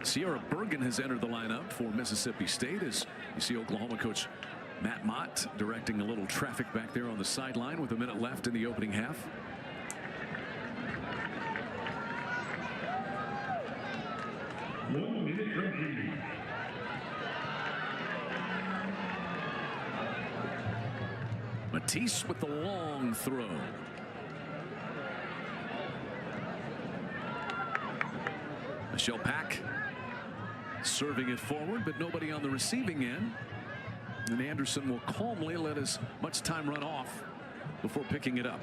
Sierra Bergen has entered the lineup for Mississippi State as you see Oklahoma coach Matt Mott directing a little traffic back there on the sideline with a minute left in the opening half. Matisse with the long throw. Michelle Pack serving it forward, but nobody on the receiving end. And Anderson will calmly let as much time run off before picking it up.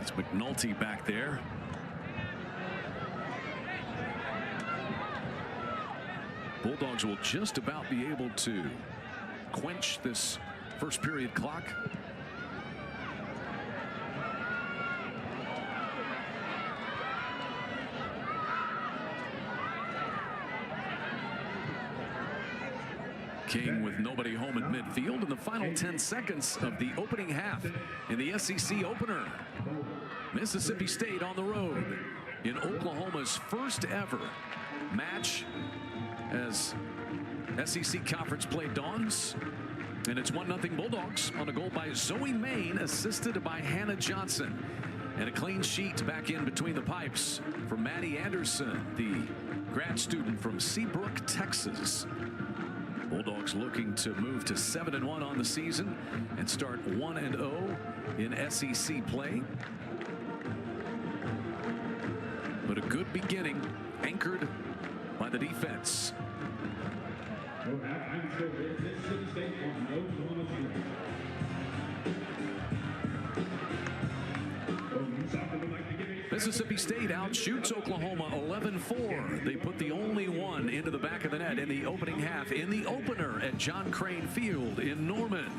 It's McNulty back there. Bulldogs will just about be able to quench this first period clock. King with nobody home at midfield in the final 10 seconds of the opening half in the SEC opener. Mississippi State on the road in Oklahoma's first ever match as SEC Conference play dawns. And it's 1-0 Bulldogs on a goal by Zoe Main, assisted by Hannah Johnson. And a clean sheet back in between the pipes for Maddie Anderson, the grad student from Seabrook, Texas. Bulldogs looking to move to 7-1 on the season and start 1-0 in SEC play. But a good beginning, anchored by the defense. Mississippi State outshoots Oklahoma 11-4. They put the only one into the back of the net in the opening half in the opener at John Crane Field in Norman.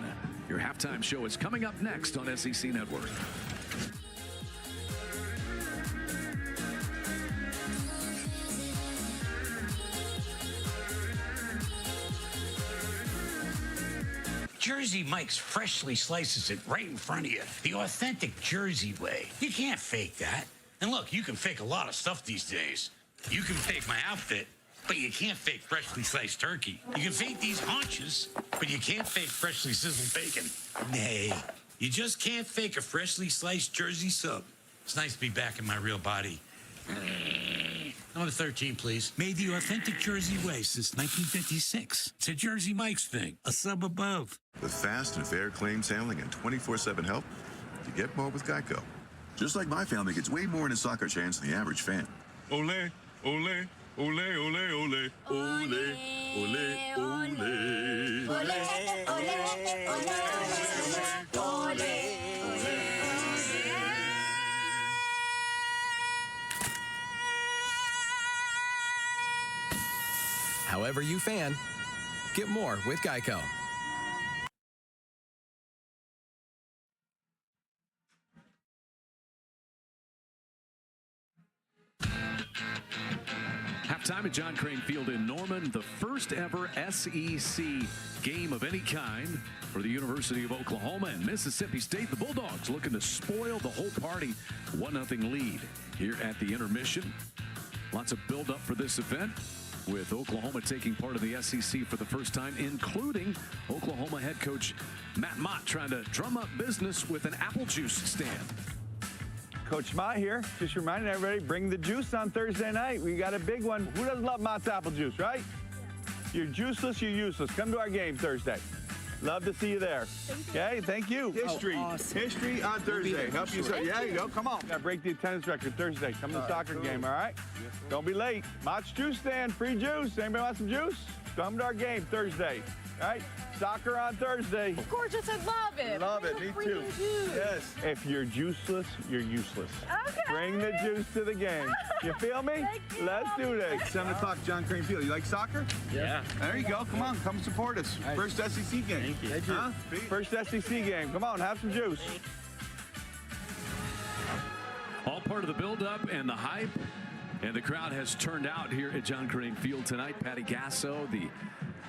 Your halftime show is coming up next on SEC Network. Jersey Mike's freshly slices it right in front of you. The authentic Jersey way. You can't fake that. And look, you can fake a lot of stuff these days. You can fake my outfit, but you can't fake freshly sliced turkey. You can fake these haunches, but you can't fake freshly sizzled bacon. Nay, you just can't fake a freshly sliced Jersey sub. It's nice to be back in my real body. Number 13, please. Made the authentic Jersey way since 1956. It's a Jersey Mike's thing. A sub above. With fast and fair claims handling and 24/7 help, you get more with Geico. Just like my family gets way more into soccer chants than the average fan. Ole, ole, ole, ole, ole, ole, ole, ole. However you fan, get more with Geico. Halftime at John Crane Field in Norman, the first ever SEC game of any kind for the University of Oklahoma and Mississippi State. The Bulldogs looking to spoil the whole party. 1-0 lead here at the intermission. Lots of build-up for this event, with Oklahoma taking part of the SEC for the first time, including Oklahoma head coach Matt Mott trying to drum up business with an apple juice stand. Coach Mott here, just reminding everybody, bring the juice on Thursday night. We got a big one. Who doesn't love Mott's apple juice, right? You're juiceless, you're useless. Come to our game Thursday. Love to see you there. Okay, thank you. History. Oh, awesome. History on Thursday. Help you. Yeah, you go. Come on. Got to break the attendance record Thursday. Come to the soccer game, all right? Don't be late. Mott's Juice Stand, free juice. Anybody want some juice? Come to our game Thursday. All right? Soccer on Thursday. Gorgeous, I love it. Love it, me too. Yes. If you're juiceless, you're useless. Okay. Bring the juice to the game. You feel me? Thank you. Let's do this. 7 o'clock, John Crane Field. You like soccer? Yeah. There you go. Come on, come support us. First SEC game. Thank you. Huh? First SEC game. Come on, have some juice. All part of the build-up and the hype. And the crowd has turned out here at John Crane Field tonight. Patty Gasso, the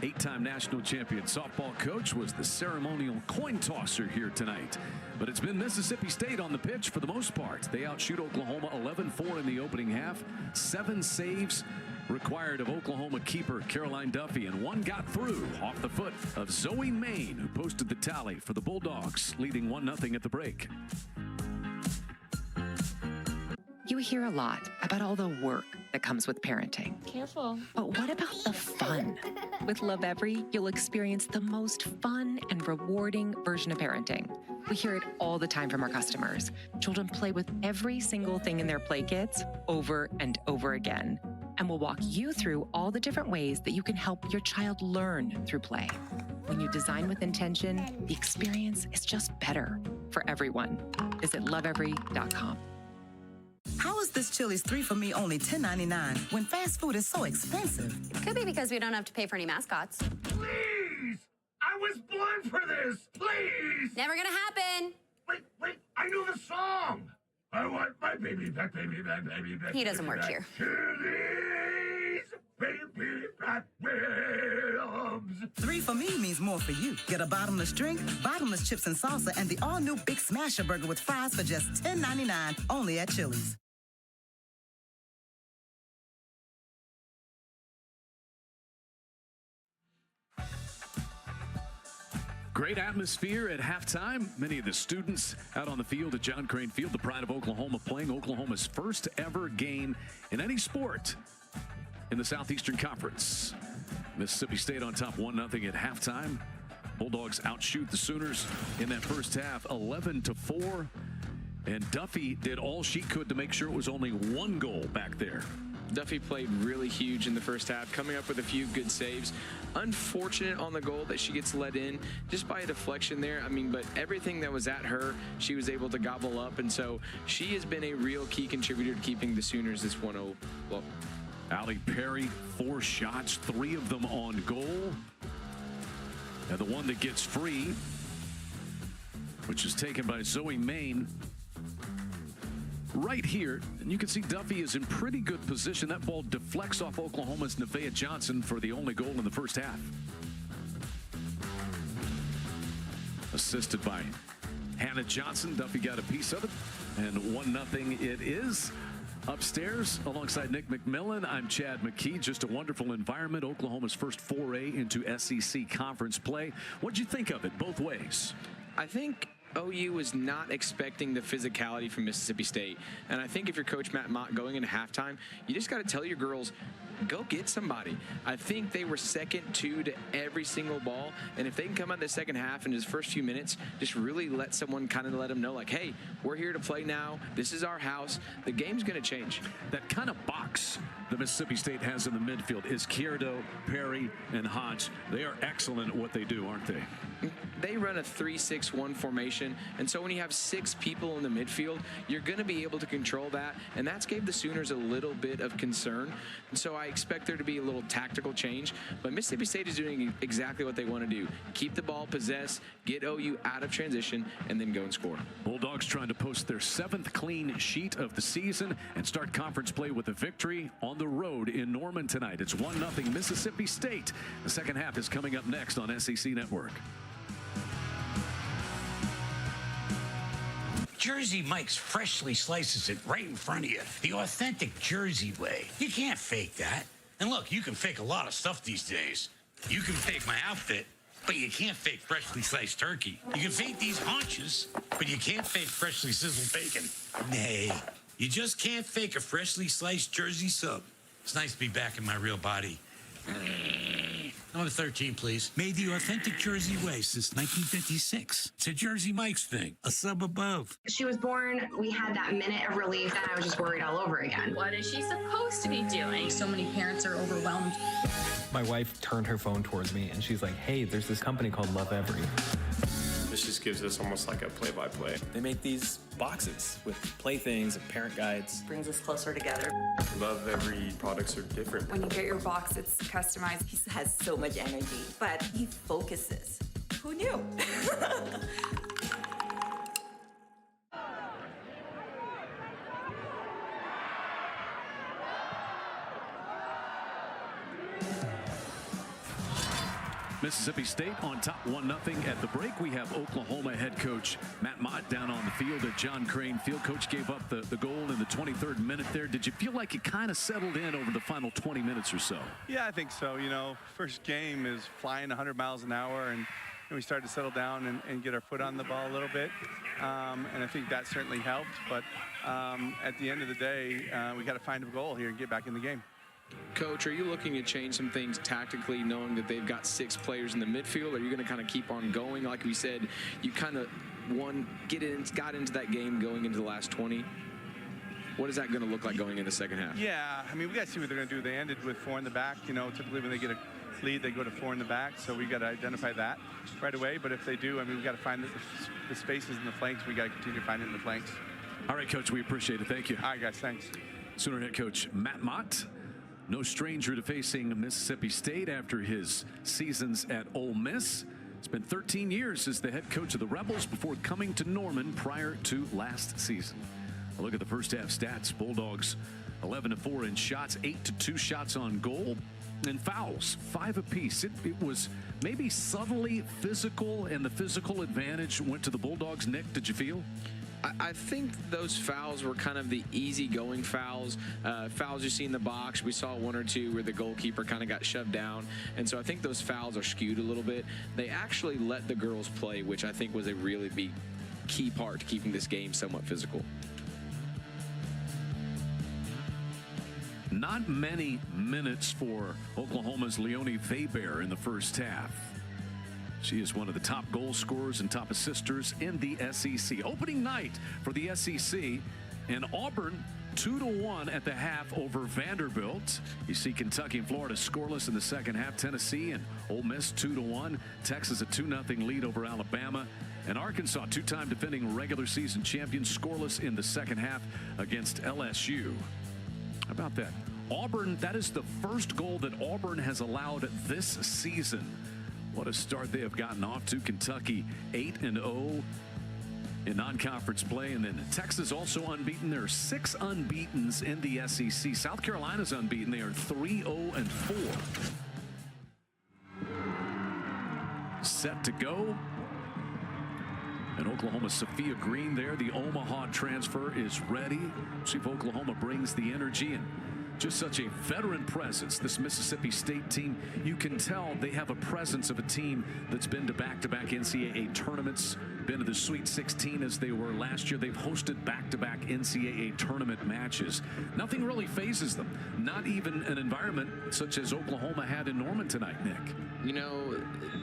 8-time national champion softball coach, was the ceremonial coin tosser here tonight. But it's been Mississippi State on the pitch for the most part. They outshoot Oklahoma 11-4 in the opening half. 7 saves required of Oklahoma keeper Caroline Duffy, and 1 got through off the foot of Zoe Main, who posted the tally for the Bulldogs, leading 1-0 at the break. You hear a lot about all the work that comes with parenting. Careful. But what about the fun? With Love Every, you'll experience the most fun and rewarding version of parenting. We hear it all the time from our customers. Children play with every single thing in their play kits over and over again. And we'll walk you through all the different ways that you can help your child learn through play. When you design with intention, the experience is just better for everyone. Visit loveevery.com. How is this Chili's 3 for Me only $10.99 when fast food is so expensive? Could be because we don't have to pay for any mascots. Please! I was born for this! Please! Never gonna happen. Wait, I know the song! I want my baby back, baby back, baby back. He doesn't work here. Chili's! Baby back ribs! 3 for Me means more for you. Get a bottomless drink, bottomless chips and salsa, and the all-new Big Smasher Burger with fries for just $10.99 only at Chili's. Great atmosphere at halftime. Many of the students out on the field at John Crane Field, the pride of Oklahoma, playing Oklahoma's first ever game in any sport in the Southeastern Conference. Mississippi State on top 1-0 at halftime. Bulldogs outshoot the Sooners in that first half 11-4. And Duffy did all she could to make sure it was only one goal back there. Duffy played really huge in the first half, coming up with a few good saves. Unfortunate on the goal that she gets let in just by a deflection there. I mean, but everything that was at her, she was able to gobble up. And so she has been a real key contributor to keeping the Sooners this 1-0. Well, Allie Perry, 4 shots, 3 of them on goal. And the one that gets free, which is taken by Zoe Main, right here, and you can see Duffy is in pretty good position. That ball deflects off Oklahoma's Nevaeh Johnson for the only goal in the first half. Assisted by Hannah Johnson. Duffy got a piece of it, and 1-0 it is. Upstairs, alongside Nick McMillan, I'm Chad McKee. Just a wonderful environment. Oklahoma's first foray into SEC conference play. What'd you think of it both ways? I think OU was not expecting the physicality from Mississippi State. And I think if you're Coach Matt Mott going into halftime, you just got to tell your girls, go get somebody. I think they were second to every single ball. And if they can come out the second half in his first few minutes, just really let someone kind of let them know, like, hey, we're here to play now. This is our house. The game's going to change. That kind of box that Mississippi State has in the midfield is Kierdo, Perry, and Hodge. They are excellent at what they do, aren't they? They run a 3-6-1 formation, and so when you have 6 people in the midfield, you're going to be able to control that, and that's gave the Sooners a little bit of concern. And so I expect there to be a little tactical change, but Mississippi State is doing exactly what they want to do. Keep the ball possessed, get OU out of transition, and then go and score. Bulldogs trying to post their 7th clean sheet of the season and start conference play with a victory on the road in Norman tonight. It's 1-0 Mississippi State. The second half is coming up next on SEC Network. Jersey Mike's freshly slices it right in front of you. The authentic Jersey way. You can't fake that. And look, you can fake a lot of stuff these days. You can fake my outfit, but you can't fake freshly sliced turkey. You can fake these haunches, but you can't fake freshly sizzled bacon. Nay, you just can't fake a freshly sliced Jersey sub. It's nice to be back in my real body. Number 13, please. Made the authentic Jersey way since 1956. It's a Jersey Mike's thing. A sub above. She was born, we had that minute of relief, and I was just worried all over again. What is she supposed to be doing? So many parents are overwhelmed. My wife turned her phone towards me and she's like, hey, there's this company called Love Every. This just gives us almost like a play-by-play. They make these boxes with playthings and parent guides. Brings us closer together. Love Every products are different. When you get your box, it's customized. He has so much energy, but he focuses. Who knew? Mississippi State on top 1-0 at the break. We have Oklahoma head coach Matt Mott down on the field at John Crane Field. Coach gave up the goal in the 23rd minute there. Did you feel like it kind of settled in over the final 20 minutes or so? Yeah, I think so. You know, first game is flying 100 miles an hour, and we started to settle down and get our foot on the ball a little bit. And I think that certainly helped. But at the end of the day, we got to find a goal here and get back in the game. Coach, are you looking to change some things tactically, knowing that they've got 6 players in the midfield? Are you going to kind of keep on going? Like we said, you kind of got into that game going into the last 20. What is that going to look like going in the second half? Yeah, I mean, we got to see what they're going to do. They ended with 4 in the back. You know, typically when they get a lead, they go to 4 in the back. So we got to identify that right away. But if they do, I mean, we got to find the spaces in the flanks. We got to continue to find it in the flanks. All right, Coach, we appreciate it. Thank you. All right, guys, thanks. Sooner head coach Matt Mott, no stranger to facing Mississippi State after his seasons at Ole Miss. Spent 13 years as the head coach of the Rebels before coming to Norman prior to last season. A look at the first half stats. Bulldogs 11-4 in shots, 8-2 shots on goal, and fouls 5 apiece. It was maybe subtly physical, and the physical advantage went to the Bulldogs. Nick, did you feel? I think those fouls were kind of the easy-going fouls. Fouls you see in the box. We saw 1 or 2 where the goalkeeper kind of got shoved down. And so I think those fouls are skewed a little bit. They actually let the girls play, which I think was a really big key part to keeping this game somewhat physical. Not many minutes for Oklahoma's Leonie Weber in the first half. She is one of the top goal scorers and top assisters in the SEC. Opening night for the SEC, and Auburn 2-1 at the half over Vanderbilt. You see Kentucky and Florida scoreless in the second half. Tennessee and Ole Miss 2-1. Texas a 2-0 lead over Alabama. And Arkansas, 2-time defending regular season champions, scoreless in the second half against LSU. How about that? Auburn, that is the first goal that Auburn has allowed this season. What a start they have gotten off to. Kentucky 8-0 in non-conference play. And then Texas also unbeaten. There are 6 unbeatens in the SEC. South Carolina's unbeaten. They are 3-0-4. Set to go. And Oklahoma's Sophia Green there. The Omaha transfer is ready. See if Oklahoma brings the energy and just such a veteran presence. This Mississippi State team, you can tell they have a presence of a team that's been to back-to-back NCAA tournaments, been to the Sweet 16 as they were last year. They've hosted back-to-back NCAA tournament matches. Nothing really phases them. Not even an environment such as Oklahoma had in Norman tonight, Nick. You know,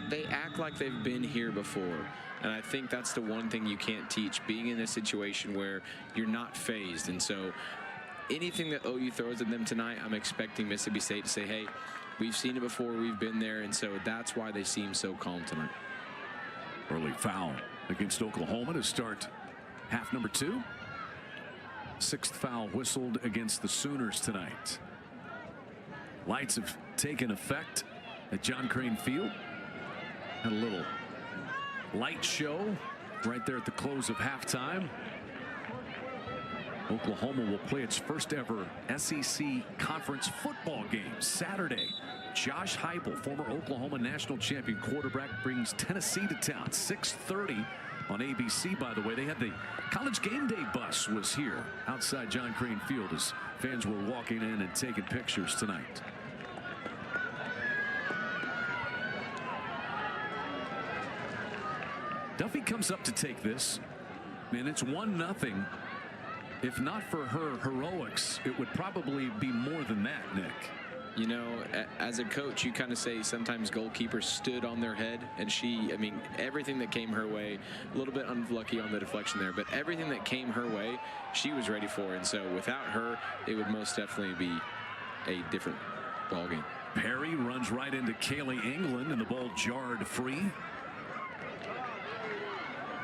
they act like they've been here before. And I think that's the one thing you can't teach, being in a situation where you're not phased. And so anything that OU throws at them tonight, I'm expecting Mississippi State to say, hey, we've seen it before, we've been there, and so that's why they seem so calm tonight. Early foul against Oklahoma to start half number 2. 6th foul whistled against the Sooners tonight. Lights have taken effect at John Crane Field. Had a little light show right there at the close of halftime. Oklahoma will play its first ever SEC conference football game Saturday. Josh Heupel, former Oklahoma national champion quarterback, brings Tennessee to town. 6:30 on ABC, by the way. They had the College Game Day bus was here outside John Crane Field as fans were walking in and taking pictures tonight. Duffy comes up to take this, and it's 1-0. If not for her heroics, it would probably be more than that, Nick. You know, as a coach, you kind of say sometimes goalkeepers stood on their head, and I mean, everything that came her way, a little bit unlucky on the deflection there, but everything that came her way, she was ready for. And so without her, it would most definitely be a different ballgame. Perry runs right into Kaylee England, and the ball jarred free.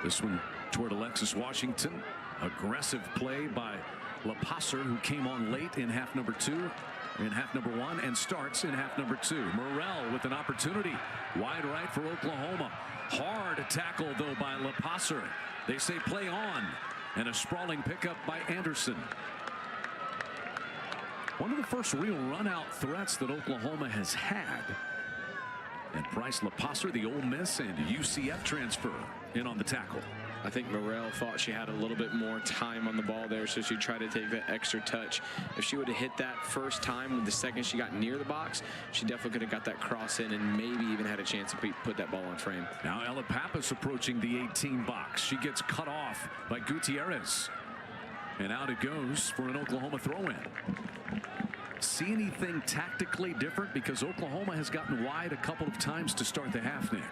This one toward Alexis Washington. Aggressive play by LaPasser, who came on late in half number 2, in half number 1, and starts in half number 2. Morrell with an opportunity. Wide right for Oklahoma. Hard tackle, though, by LaPasser. They say play on. And a sprawling pickup by Anderson. One of the first real run-out threats that Oklahoma has had. And Bryce LaPasser, the Ole Miss and UCF transfer, in on the tackle. I think Morrell thought she had a little bit more time on the ball there, so she tried to take that extra touch. If she would have hit that first time with the second she got near the box, she definitely could have got that cross in and maybe even had a chance to put that ball on frame. Now Ella Pappas approaching the 18 box. She gets cut off by Gutierrez. And out it goes for an Oklahoma throw-in. See anything tactically different? Because Oklahoma has gotten wide a couple of times to start the half, Nick.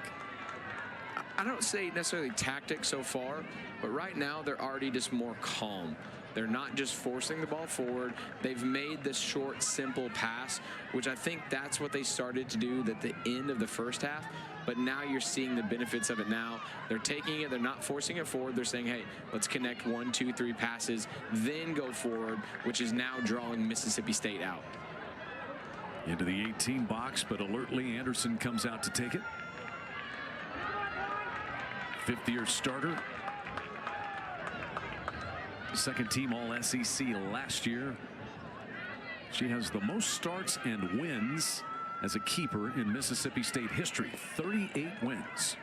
I don't say necessarily tactics so far, but right now they're already just more calm. They're not just forcing the ball forward. They've made the short, simple pass, which I think that's what they started to do at the end of the first half. But now you're seeing the benefits of it now. They're taking it. They're not forcing it forward. They're saying, hey, let's connect 1, 2, 3 passes, then go forward, which is now drawing Mississippi State out. Into the 18 box, but alertly Anderson comes out to take it. Fifth-year starter. Second team All-SEC last year. She has the most starts and wins as a keeper in Mississippi State history. 38 wins.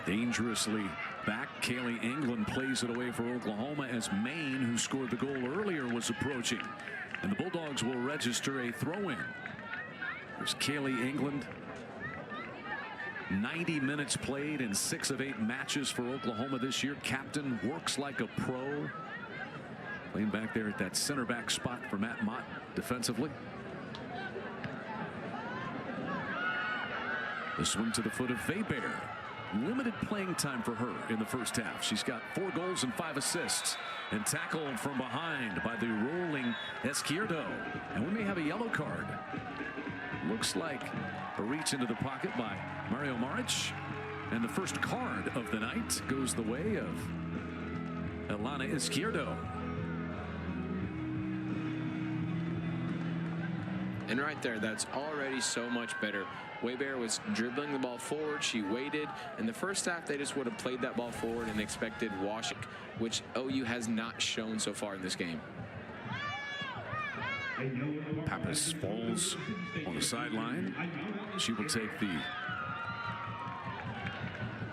Dangerously back. Kaylee England plays it away for Oklahoma as Maine, who scored the goal earlier, was approaching. And the Bulldogs will register a throw-in. There's Kaylee England. 90 minutes played in 6 of 8 matches for Oklahoma this year. Captain, works like a pro. Playing back there at that center back spot for Matt Mott defensively. The swing to the foot of Weber. Limited playing time for her in the first half. She's got 4 goals and 5 assists. And tackled from behind by the rolling Izquierdo. And we may have a yellow card. Looks like a reach into the pocket by Mario Maric. And the first card of the night goes the way of Elana Izquierdo. And right there, that's already so much better. Weber was dribbling the ball forward. She waited. In the first half, they just would have played that ball forward and expected washing, which OU has not shown so far in this game. Pappas falls on the sideline. She will take the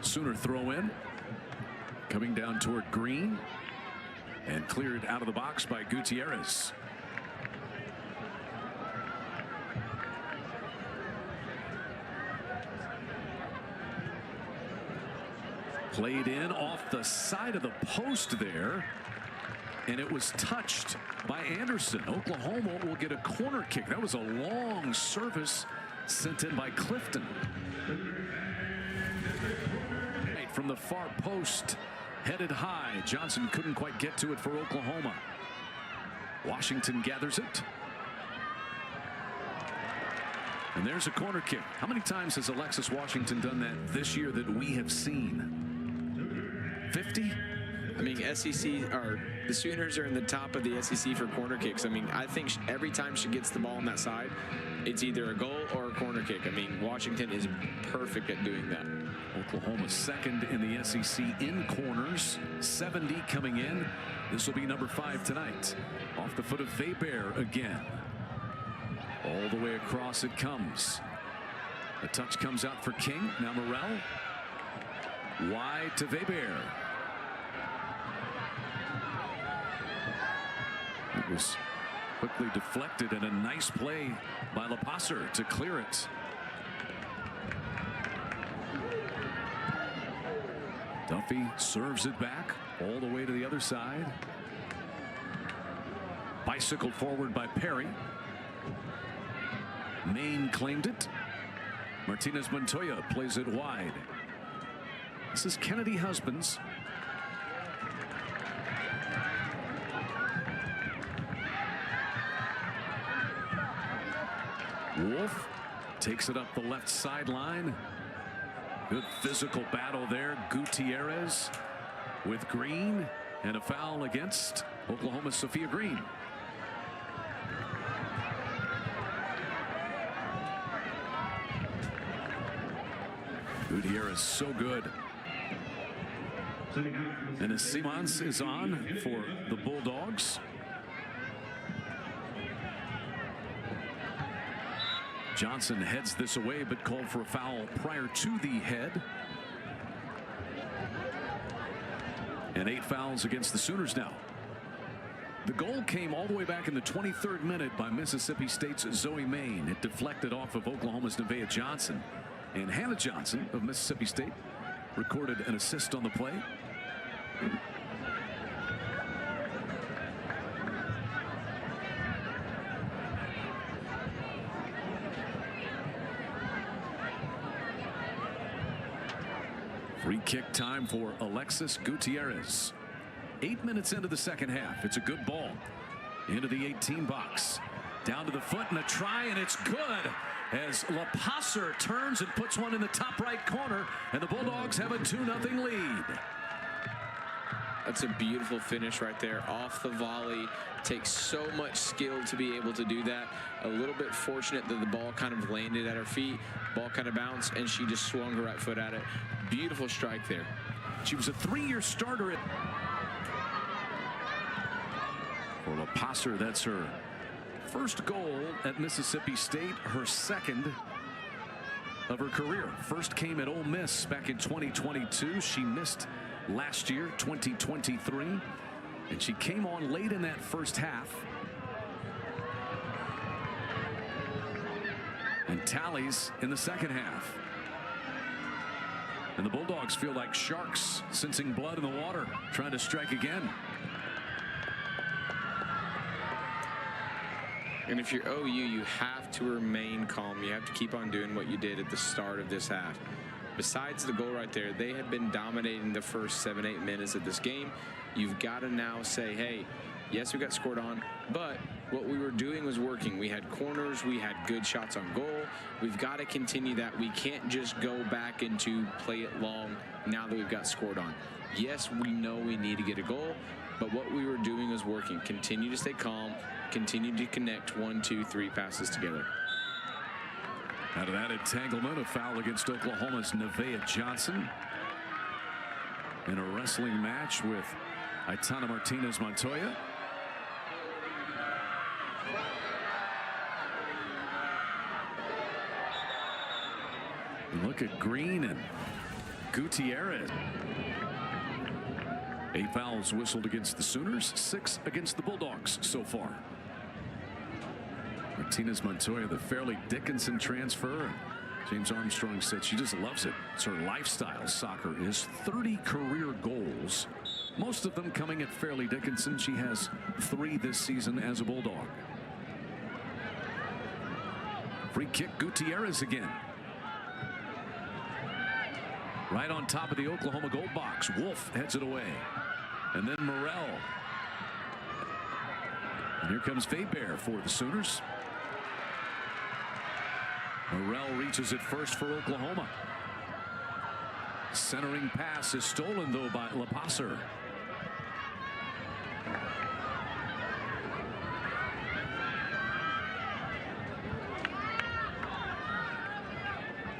Sooner throw in. Coming down toward Green. And cleared out of the box by Gutierrez. Played in off the side of the post there. And it was touched by Anderson. Oklahoma will get a corner kick. That was a long service sent in by Clifton. Right from the far post, headed high. Johnson couldn't quite get to it for Oklahoma. Washington gathers it. And there's a corner kick. How many times has Alexis Washington done that this year that we have seen? 50? I mean, SEC, or the Sooners are in the top of the SEC for corner kicks. I mean, I think every time she gets the ball on that side, it's either a goal or a corner kick. I mean, Washington is perfect at doing that. Oklahoma second in the SEC in corners, 70 coming in. This will be number 5 tonight. Off the foot of Weber again. All the way across it comes. The touch comes out for King. Now Morrell. Wide to Weber. It was quickly deflected, and a nice play by LaPasser to clear it. Duffy serves it back all the way to the other side. Bicycled forward by Perry. Maine claimed it. Martinez Montoya plays it wide. This is Kennedy Husbands. Wolf takes it up the left sideline. Good physical battle there. Gutierrez with Green, and a foul against Oklahoma's Sophia Green. Gutierrez so good. And as Simons is on for the Bulldogs. Johnson heads this away, but called for a foul prior to the head. And 8 fouls against the Sooners now. The goal came all the way back in the 23rd minute by Mississippi State's Zoe Main. It deflected off of Oklahoma's Nevaeh Johnson. And Hannah Johnson of Mississippi State recorded an assist on the play. Free kick time for Alexis Gutierrez. 8 minutes into the second half. It's a good ball into the 18 box. Down to the foot and a try, and it's good as LaPasser turns and puts one in the top right corner, and the Bulldogs have a 2-0 lead. That's a beautiful finish right there off the volley. Takes so much skill to be able to do that. A little bit fortunate that the ball kind of landed at her feet. Ball kind of bounced, and she just swung her right foot at it. Beautiful strike there. She was a 3-year starter for LaPasser. That's her first goal at Mississippi State, her second of her career. First came at Ole Miss back in 2022. She missed last year, 2023, and she came on late in that first half and tallies in the second half. And the Bulldogs feel like sharks sensing blood in the water, trying to strike again. And if you're OU, you have to remain calm. You have to keep on doing what you did at the start of this half. Besides the goal right there, they have been dominating the first 7-8 minutes of this game. You've got to now say, hey, yes, we got scored on, but what we were doing was working. We had corners, we had good shots on goal. We've got to continue that. We can't just go back into play it long now that we've got scored on. Yes, we know we need to get a goal, but what we were doing was working. Continue to stay calm, continue to connect 1, 2, 3 passes together. Out of that entanglement, a foul against Oklahoma's Nevaeh Johnson in a wrestling match with Aitana Martinez Montoya. And look at Green and Gutierrez. 8 fouls whistled against the Sooners, 6 against the Bulldogs so far. Martinez Montoya, the Fairleigh Dickinson transfer. James Armstrong said she just loves it. It's her lifestyle. Soccer is 30 career goals, most of them coming at Fairleigh Dickinson. She has 3 this season as a Bulldog. Free kick, Gutierrez again. Right on top of the Oklahoma goal box. Wolf heads it away. And then Morrell. And here comes Faber for the Sooners. Morrell reaches it first for Oklahoma. Centering pass is stolen, though, by LaPasser.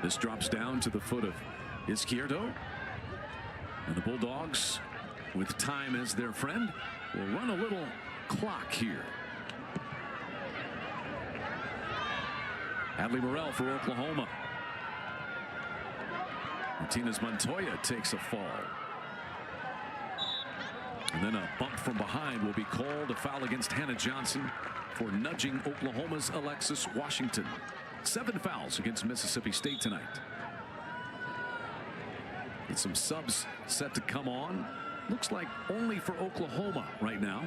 This drops down to the foot of Izquierdo. And the Bulldogs, with time as their friend, will run a little clock here. Adley Morrell for Oklahoma. Martinez Montoya takes a fall. And then a bump from behind will be called. A foul against Hannah Johnson for nudging Oklahoma's Alexis Washington. 7 fouls against Mississippi State tonight. And some subs set to come on. Looks like only for Oklahoma right now.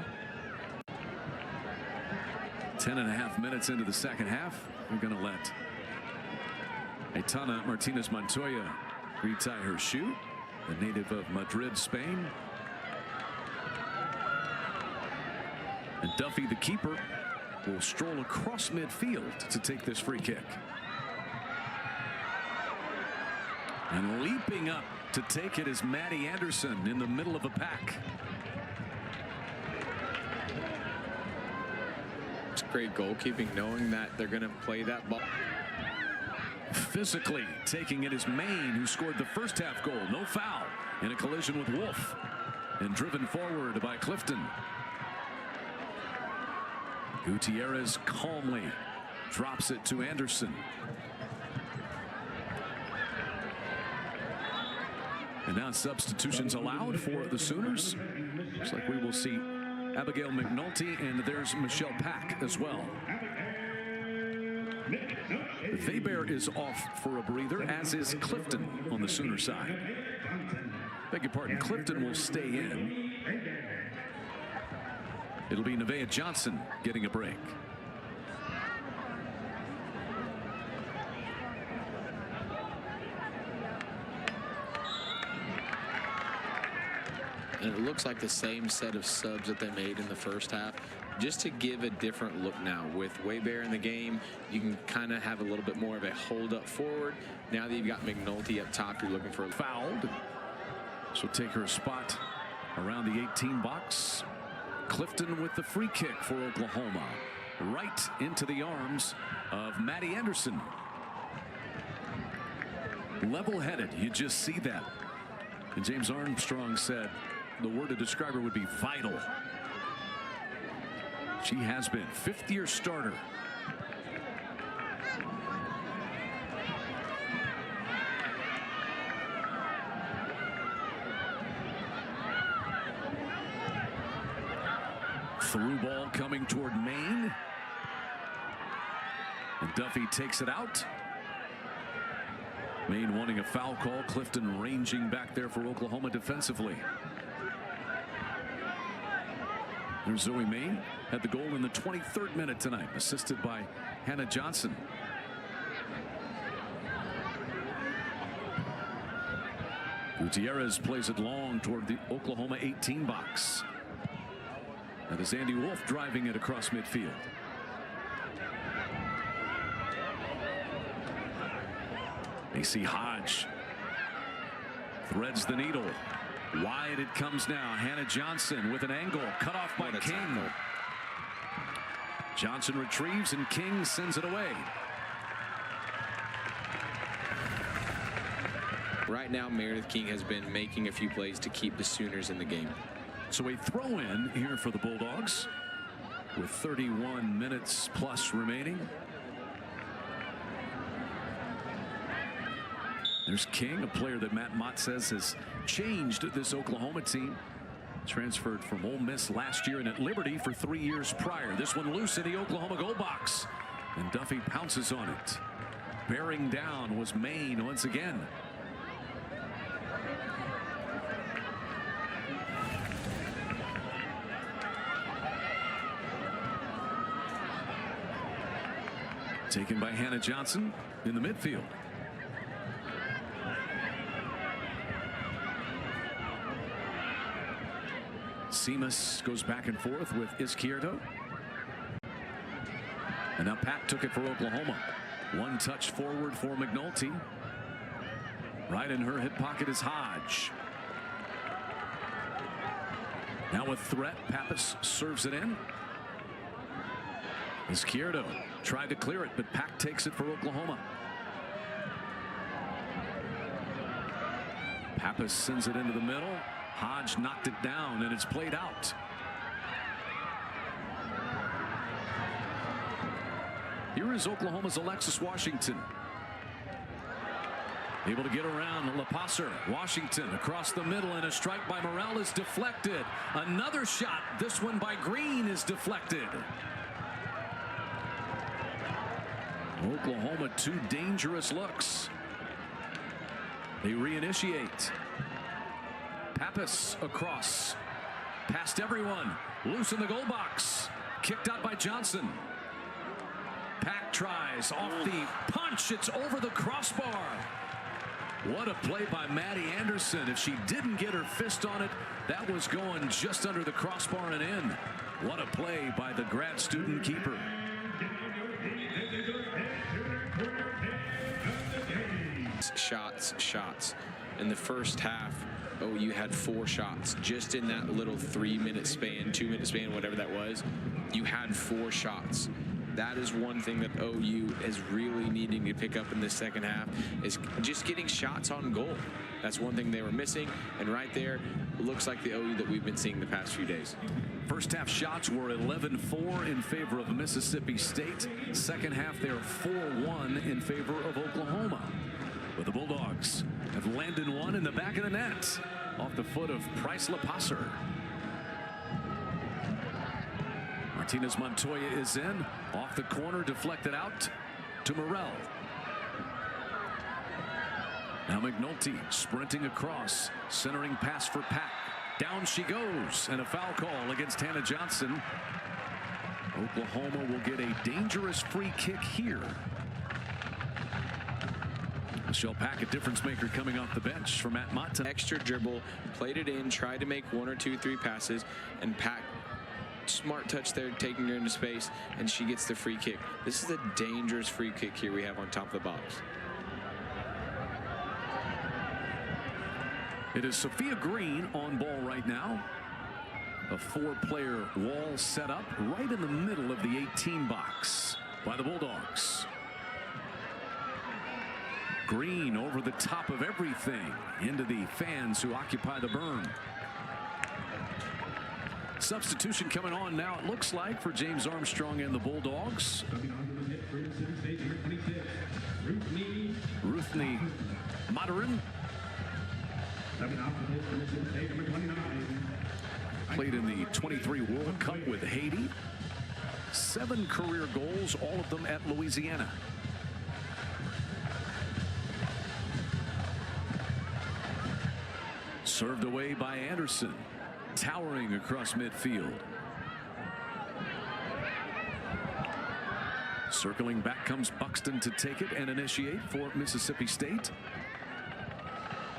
10.5 minutes into the second half. We're going to let Aitana Martinez Montoya retie her shoe. The native of Madrid, Spain. And Duffy, the keeper, will stroll across midfield to take this free kick. And leaping up to take it is Maddie Anderson in the middle of a pack. It's great goalkeeping, knowing that they're going to play that ball. Physically taking it is Maine, who scored the first half goal. No foul in a collision with Wolf. And driven forward by Clifton. Gutierrez calmly Drops it to Anderson. And now substitutions allowed for the Sooners. Looks like we will see Abigail McNulty, and there's Michelle Pack as well. Weber is off for a breather, as is Clifton on the Sooner side. Beg your pardon, Clifton will stay in. It'll be Nevaeh Johnson getting a break. And it looks like the same set of subs that they made in the first half, just to give a different look now. With Weber in the game, you can kind of have a little bit more of a hold up forward. Now that you've got McNulty up top, you're looking for a fouled. She'll take her spot around the 18 box. Clifton with the free kick for Oklahoma, right into the arms of Maddie Anderson. Level-headed, you just see that. And James Armstrong said the word to describe her would be vital. She has been fifth-year starter. Through ball coming toward Maine. And Duffy takes it out. Maine wanting a foul call. Clifton ranging back there for Oklahoma defensively. There's Zoe Maine. Had the goal in the 23rd minute tonight, assisted by Hannah Johnson. Gutierrez plays it long toward the Oklahoma 18 box. That is Andy Wolf driving it across midfield. AC Hodge threads the needle. Wide it comes now. Hannah Johnson with an angle. Cut off by King. Johnson retrieves and King sends it away. Right now, Meredith King has been making a few plays to keep the Sooners in the game. So a throw in here for the Bulldogs with 31 minutes plus remaining. There's King, a player that Matt Mott says has changed this Oklahoma team. Transferred from Ole Miss last year and at Liberty for 3 years prior. This one loose in the Oklahoma goal box. And Duffy pounces on it. Bearing down was Maine once again. Taken by Hannah Johnson in the midfield. Seamus goes back and forth with Izquierdo. And now Pat took it for Oklahoma. One touch forward for McNulty. Right in her hip pocket is Hodge. Now a threat. Pappas serves it in. Izquierdo tried to clear it, but Pack takes it for Oklahoma. Pappas sends it into the middle. Hodge knocked it down, and it's played out. Here is Oklahoma's Alexis Washington. Able to get around LaPasser. Washington across the middle, and a strike by Morrell is deflected. Another shot, this one by Green, is deflected. Oklahoma, two dangerous looks. They reinitiate. Pappas across. Past everyone. Loose in the goal box. Kicked out by Johnson. Pack tries off the punch. It's over the crossbar. What a play by Maddie Anderson. If she didn't get her fist on it, that was going just under the crossbar and in. What a play by the grad student keeper. Shots. In the first half, OU had 4 shots just in that little 3-minute span, 2-minute span, whatever that was. You had 4 shots. That is one thing that OU is really needing to pick up in the second half, is just getting shots on goal. That's one thing they were missing, and right there, looks like the OU that we've been seeing the past few days. First half shots were 11-4 in favor of Mississippi State. Second half, they are 4-1 in favor of Oklahoma. With the Bulldogs have landed one in the back of the net off the foot of Price LaPasser. Martinez Montoya is in, off the corner, deflected out to Morrell. Now McNulty sprinting across, centering pass for Pack. Down she goes, and a foul call against Hannah Johnson. Oklahoma will get a dangerous free kick here. Michelle Pack, a difference maker coming off the bench for Matt Mott. Extra dribble, played it in, tried to make 1 or 2, 3 passes, and Pack, smart touch there, taking her into space, and she gets the free kick. This is a dangerous free kick here we have on top of the box. It is Sophia Green on ball right now. A 4-player wall set up right in the middle of the 18 box by the Bulldogs. Green over the top of everything into the fans who occupy the berm. Substitution coming on now, it looks like, for James Armstrong and the Bulldogs. Ruthnie Moderin played in the 23 World Cup with Haiti. 7 career goals, all of them at Louisiana. Served away by Anderson, towering across midfield. Circling back comes Buxton to take it and initiate for Mississippi State.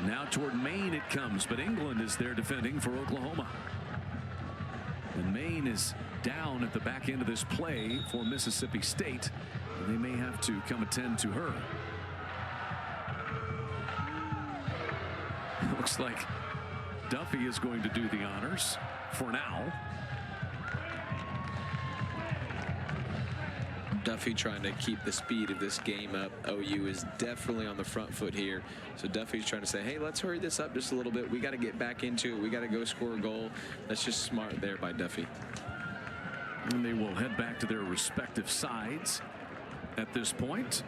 Now toward Maine it comes, but England is there defending for Oklahoma. And Maine is down at the back end of this play for Mississippi State. And they may have to come attend to her. Looks like Duffy is going to do the honors for now. Duffy trying to keep the speed of this game up. OU is definitely on the front foot here. So Duffy's trying to say, hey, let's hurry this up just a little bit. We got to get back into it. We got to go score a goal. That's just smart there by Duffy. And they will head back to their respective sides at this point.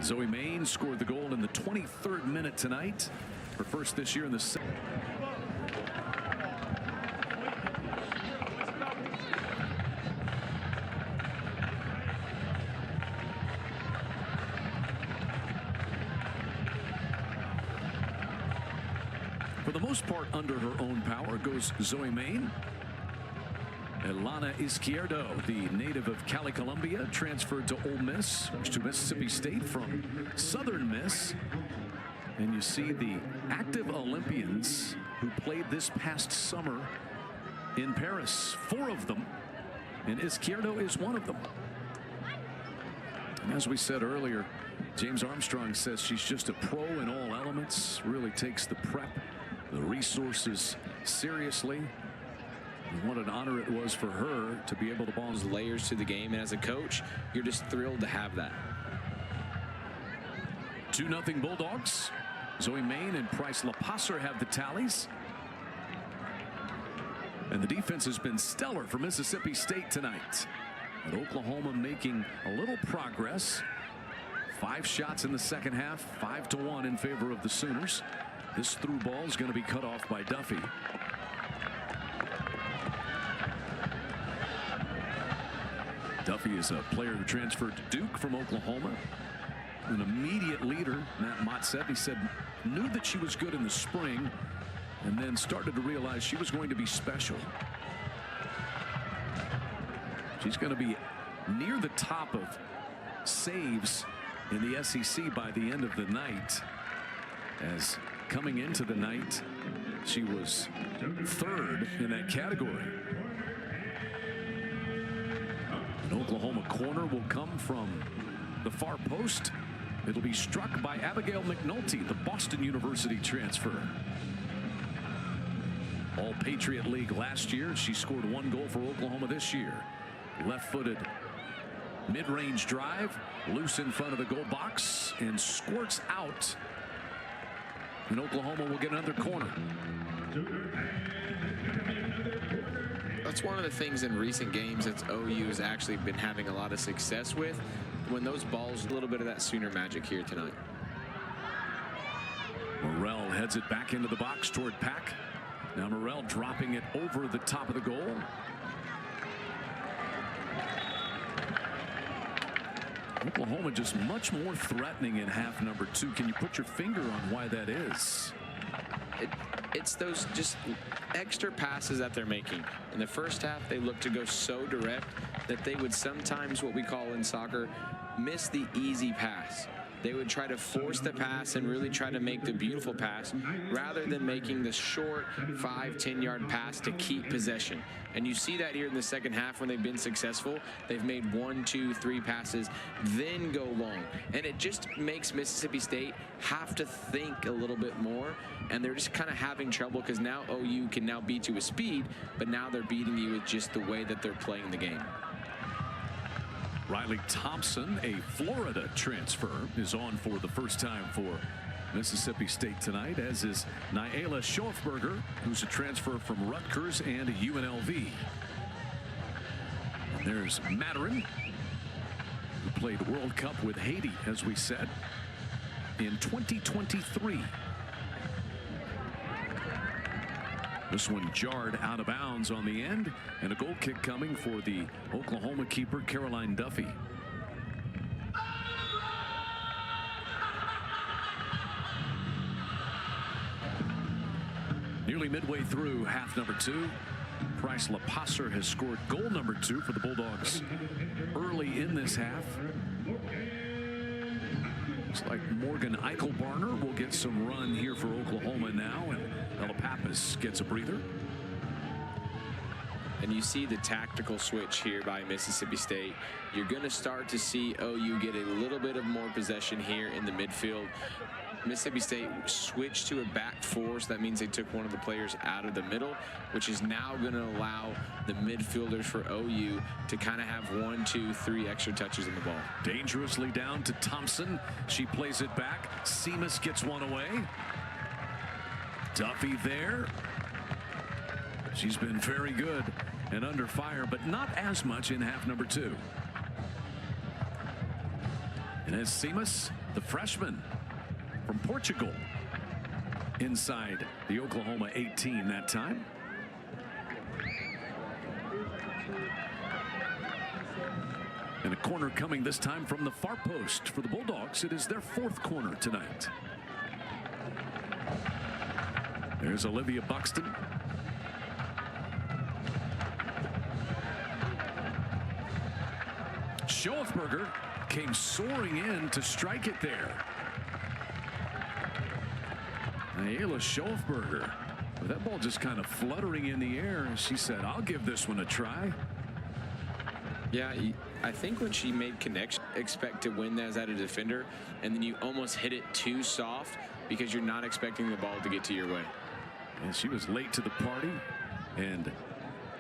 Zoe Main scored the goal in the 23rd minute tonight. Her first this year in the second. For the most part, under her own power goes Zoe Main. Elana Izquierdo, the native of Cali, Colombia, transferred to Ole Miss, to Mississippi State from Southern Miss. And you see the active Olympians who played this past summer in Paris, 4 of them, and Izquierdo is one of them. And as we said earlier, James Armstrong says she's just a pro in all elements, really takes the prep, the resources seriously. And what an honor it was for her to be able to ball layers to the game, and as a coach, you're just thrilled to have that. 2-0 Bulldogs. Zoe Main and Price LaPasser have the tallies. And the defense has been stellar for Mississippi State tonight. And Oklahoma making a little progress. 5 shots in the second half, 5-1 in favor of the Sooners. This through ball is going to be cut off by Duffy. Duffy is a player who transferred to Duke from Oklahoma. An immediate leader, Matt Mott said. He said, knew that she was good in the spring and then started to realize she was going to be special. She's going to be near the top of saves in the SEC by the end of the night, as coming into the night she was 3rd in that category. An Oklahoma corner will come from the far post. It'll be struck by Abigail McNulty, the Boston University transfer. All Patriot League last year. She scored 1 goal for Oklahoma this year. Left-footed mid-range drive, loose in front of the goal box and squirts out. And Oklahoma will get another corner. That's one of the things in recent games that OU has actually been having a lot of success with. When those balls, a little bit of that Sooner magic here tonight. Morrell heads it back into the box toward Pack. Now Morrell dropping it over the top of the goal. Oklahoma just much more threatening in half number 2. Can you put your finger on why that is? It's those just extra passes that they're making. In the first half, they look to go so direct that they would sometimes, what we call in soccer, miss the easy pass. They would try to force the pass and really try to make the beautiful pass rather than making the short 5-10 yard pass to keep possession. And you see that here in the second half when they've been successful. They've made 1, 2, 3 passes, then go long. And it just makes Mississippi State have to think a little bit more. And they're just kind of having trouble because now OU can now beat you with speed, but now they're beating you with just the way that they're playing the game. Riley Thompson, a Florida transfer, is on for the first time for Mississippi State tonight, as is Nyala Schofberger, who's a transfer from Rutgers and UNLV. And there's Matterin, who played World Cup with Haiti, as we said, in 2023. This one jarred out of bounds on the end, and a goal kick coming for the Oklahoma keeper, Caroline Duffy. Nearly midway through half number 2, Price LaPasser has scored goal number 2 for the Bulldogs early in this half. Looks like Morgan Eichelbarner will get some run here for Oklahoma now, and Ella Pappas gets a breather. And you see the tactical switch here by Mississippi State. You're going to start to see OU get a little bit of more possession here in the midfield. Mississippi State switched to a back 4, so that means they took one of the players out of the middle, which is now going to allow the midfielders for OU to kind of have 1, 2, 3 extra touches on the ball. Dangerously down to Thompson. She plays it back. Seamus gets one away. Duffy there. She's been very good and under fire, but not as much in half number 2. And as Seamus, the freshman from Portugal, inside the Oklahoma 18 that time. And a corner coming this time from the far post for the Bulldogs. It is their 4th corner tonight. There's Olivia Buxton. Schofberger came soaring in to strike it there. Nyala Schofberger, with that ball just kind of fluttering in the air, she said, I'll give this one a try. Yeah, I think when she made connection, expect to win that as a defender, and then you almost hit it too soft because you're not expecting the ball to get to your way. And she was late to the party and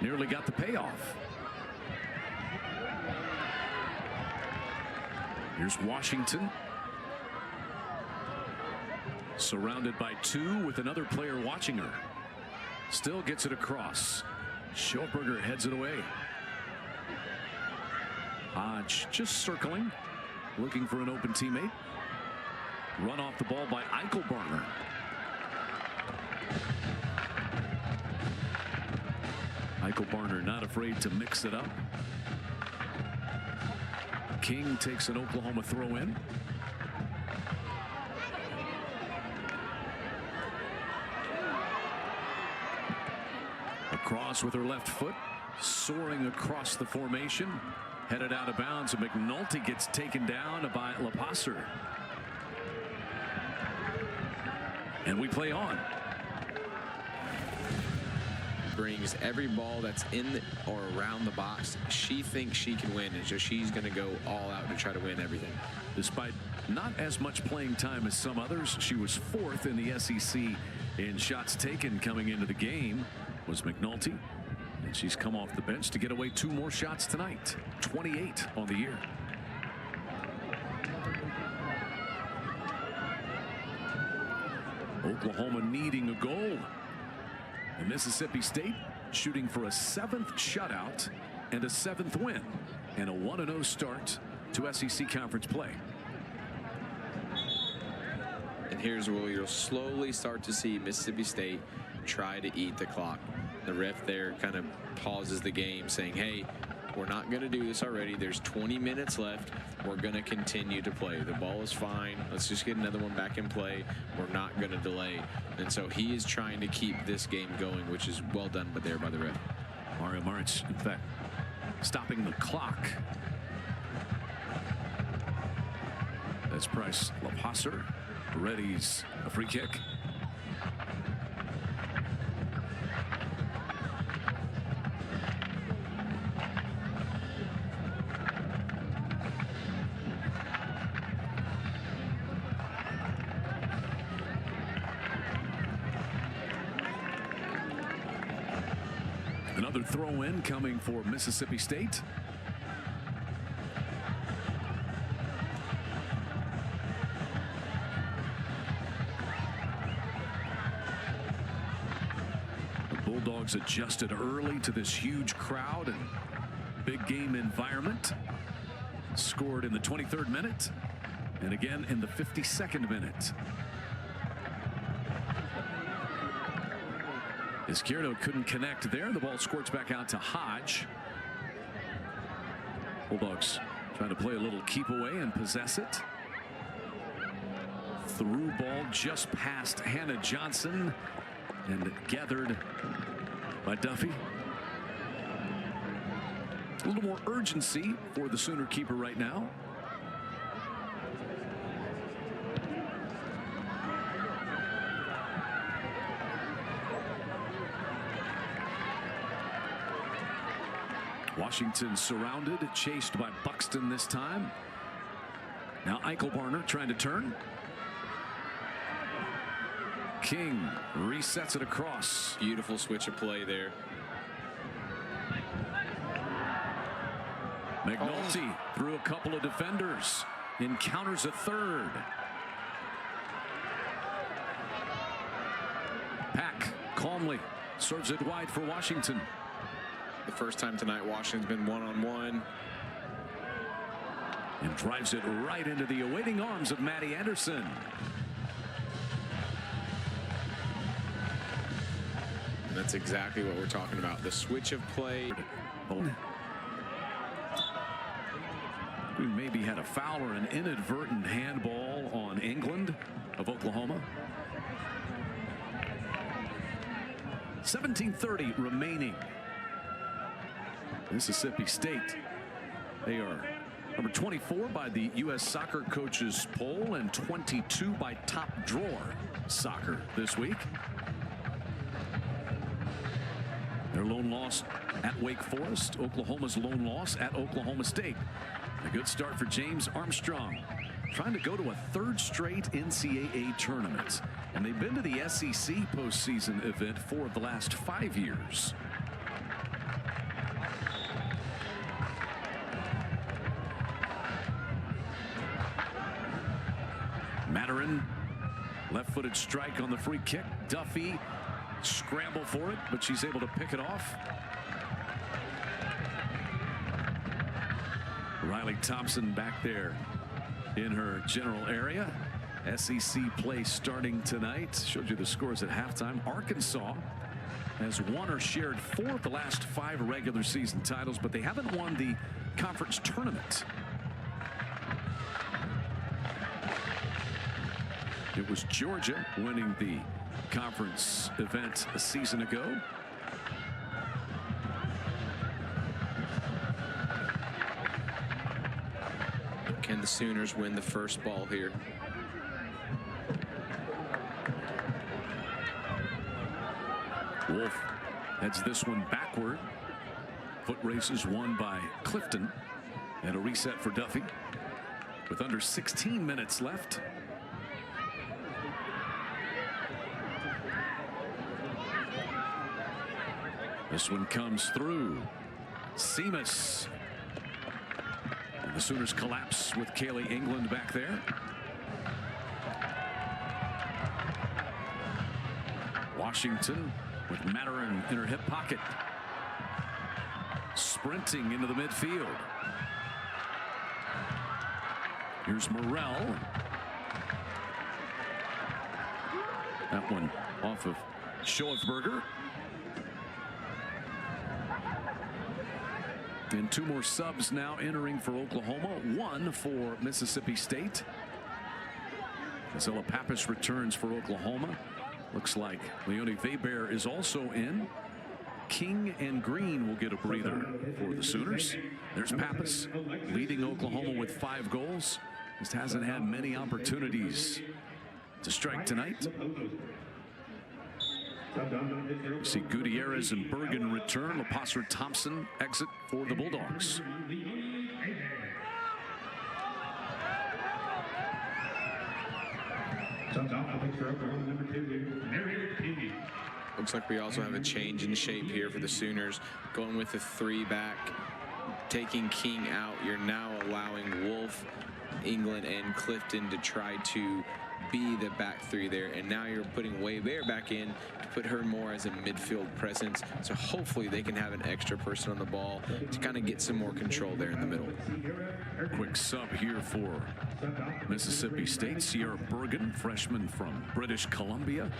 nearly got the payoff. Here's Washington, surrounded by 2 with another player watching her. Still gets it across. Schofberger heads it away. Hodge just circling, looking for an open teammate. Run off the ball by Eichelbarner. Eichelbarner not afraid to mix it up. King takes an Oklahoma throw in. Across with her left foot, soaring across the formation, headed out of bounds, and McNulty gets taken down by LaPasser. And we play on. Brings every ball that's in or around the box. She thinks she can win, and so she's going to go all out to try to win everything. Despite not as much playing time as some others, she was 4th in the SEC in shots taken coming into the game was McNulty. And she's come off the bench to get away 2 more shots tonight. 28 on the year. Oklahoma needing a goal. And Mississippi State shooting for a 7th shutout and a 7th win and a 1-0 start to SEC conference play. And here's where you'll slowly start to see Mississippi State try to eat the clock. The ref there kind of pauses the game saying, hey, we're not going to do this already. There's 20 minutes left. We're going to continue to play. The ball is fine. Let's just get another one back in play. We're not going to delay. And so he is trying to keep this game going, which is well done but there by the ref. Mario Maric, in fact, stopping the clock. That's Price Lapasser. Ready's a free kick. Another throw in coming for Mississippi State. The Bulldogs adjusted early to this huge crowd and big game environment. Scored in the 23rd minute and again in the 52nd minute. Izquierdo couldn't connect there. The ball squirts back out to Hodge. Bulldogs trying to play a little keep away and possess it. Through ball just past Hannah Johnson and gathered by Duffy. A little more urgency for the Sooner keeper right now. Washington surrounded, chased by Buxton this time. Now Eichelbarner trying to turn. King resets it across. Beautiful switch of play there. McNulty through a couple of defenders. Encounters a third. Pack calmly serves it wide for Washington. The first time tonight Washington's been one-on-one. And drives it right into the awaiting arms of Maddie Anderson. And that's exactly what we're talking about. The switch of play. We maybe had a foul or an inadvertent handball on England of Oklahoma. 17:30 remaining. Mississippi State, they are number 24 by the U.S. Soccer Coaches poll and 22 by Top Drawer Soccer this week. Their lone loss at Wake Forest, Oklahoma's lone loss at Oklahoma State. A good start for James Armstrong, trying to go to a 3rd straight NCAA tournament. And they've been to the SEC postseason event 4 of the last 5 years. Matterin, left-footed strike on the free kick. Duffy scramble for it, but she's able to pick it off. Riley Thompson back there in her general area. SEC play starting tonight. Showed you the scores at halftime. Arkansas has won or shared 4 of the last 5 regular season titles, but they haven't won the conference tournament. It was Georgia winning the conference event a season ago. Can the Sooners win the first ball here? Wolf heads this one backward. Foot races won by Clifton. And a reset for Duffy with under 16 minutes left. This one comes through. Seamus. And the Sooners collapse with Kaylee England back there. Washington with Mathurin in her hip pocket. Sprinting into the midfield. Here's Morrell. That one off of Schoefberger. And two more subs now entering for Oklahoma. One for Mississippi State. Zilla Pappas returns for Oklahoma. Looks like Leonie Weber is also in. King and Green will get a breather for the Sooners. There's Pappas leading Oklahoma with 5 goals. Just hasn't had many opportunities to strike tonight. You see Gutierrez and Bergen return. Lepasser Thompson exit for the Bulldogs. Looks like we also have a change in shape here for the Sooners. Going with the 3-back, taking King out. You're now allowing Wolf, England, and Clifton to try to be the back 3 there. And now you're putting Weber back in to put her more as a midfield presence. So hopefully they can have an extra person on the ball to kind of get some more control there in the middle. Quick sub here for Mississippi State. Sierra Bergen, freshman from British Columbia.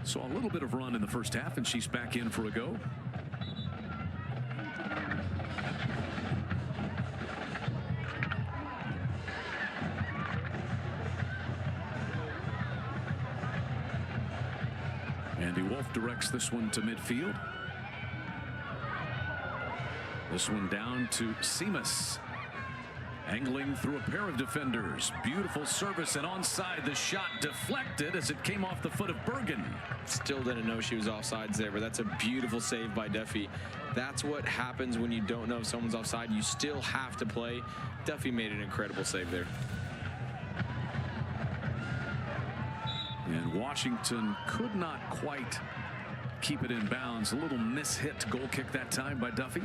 Saw a little bit of run in the first half, and she's back in for a go. Andy Wolf directs this one to midfield. This one down to Seamus. Angling through a pair of defenders. Beautiful service and onside. The shot deflected as it came off the foot of Bergen. Still didn't know she was offsides there, but that's a beautiful save by Duffy. That's what happens when you don't know if someone's offside. You still have to play. Duffy made an incredible save there. And Washington could not quite keep it in bounds. A little mishit goal kick that time by Duffy.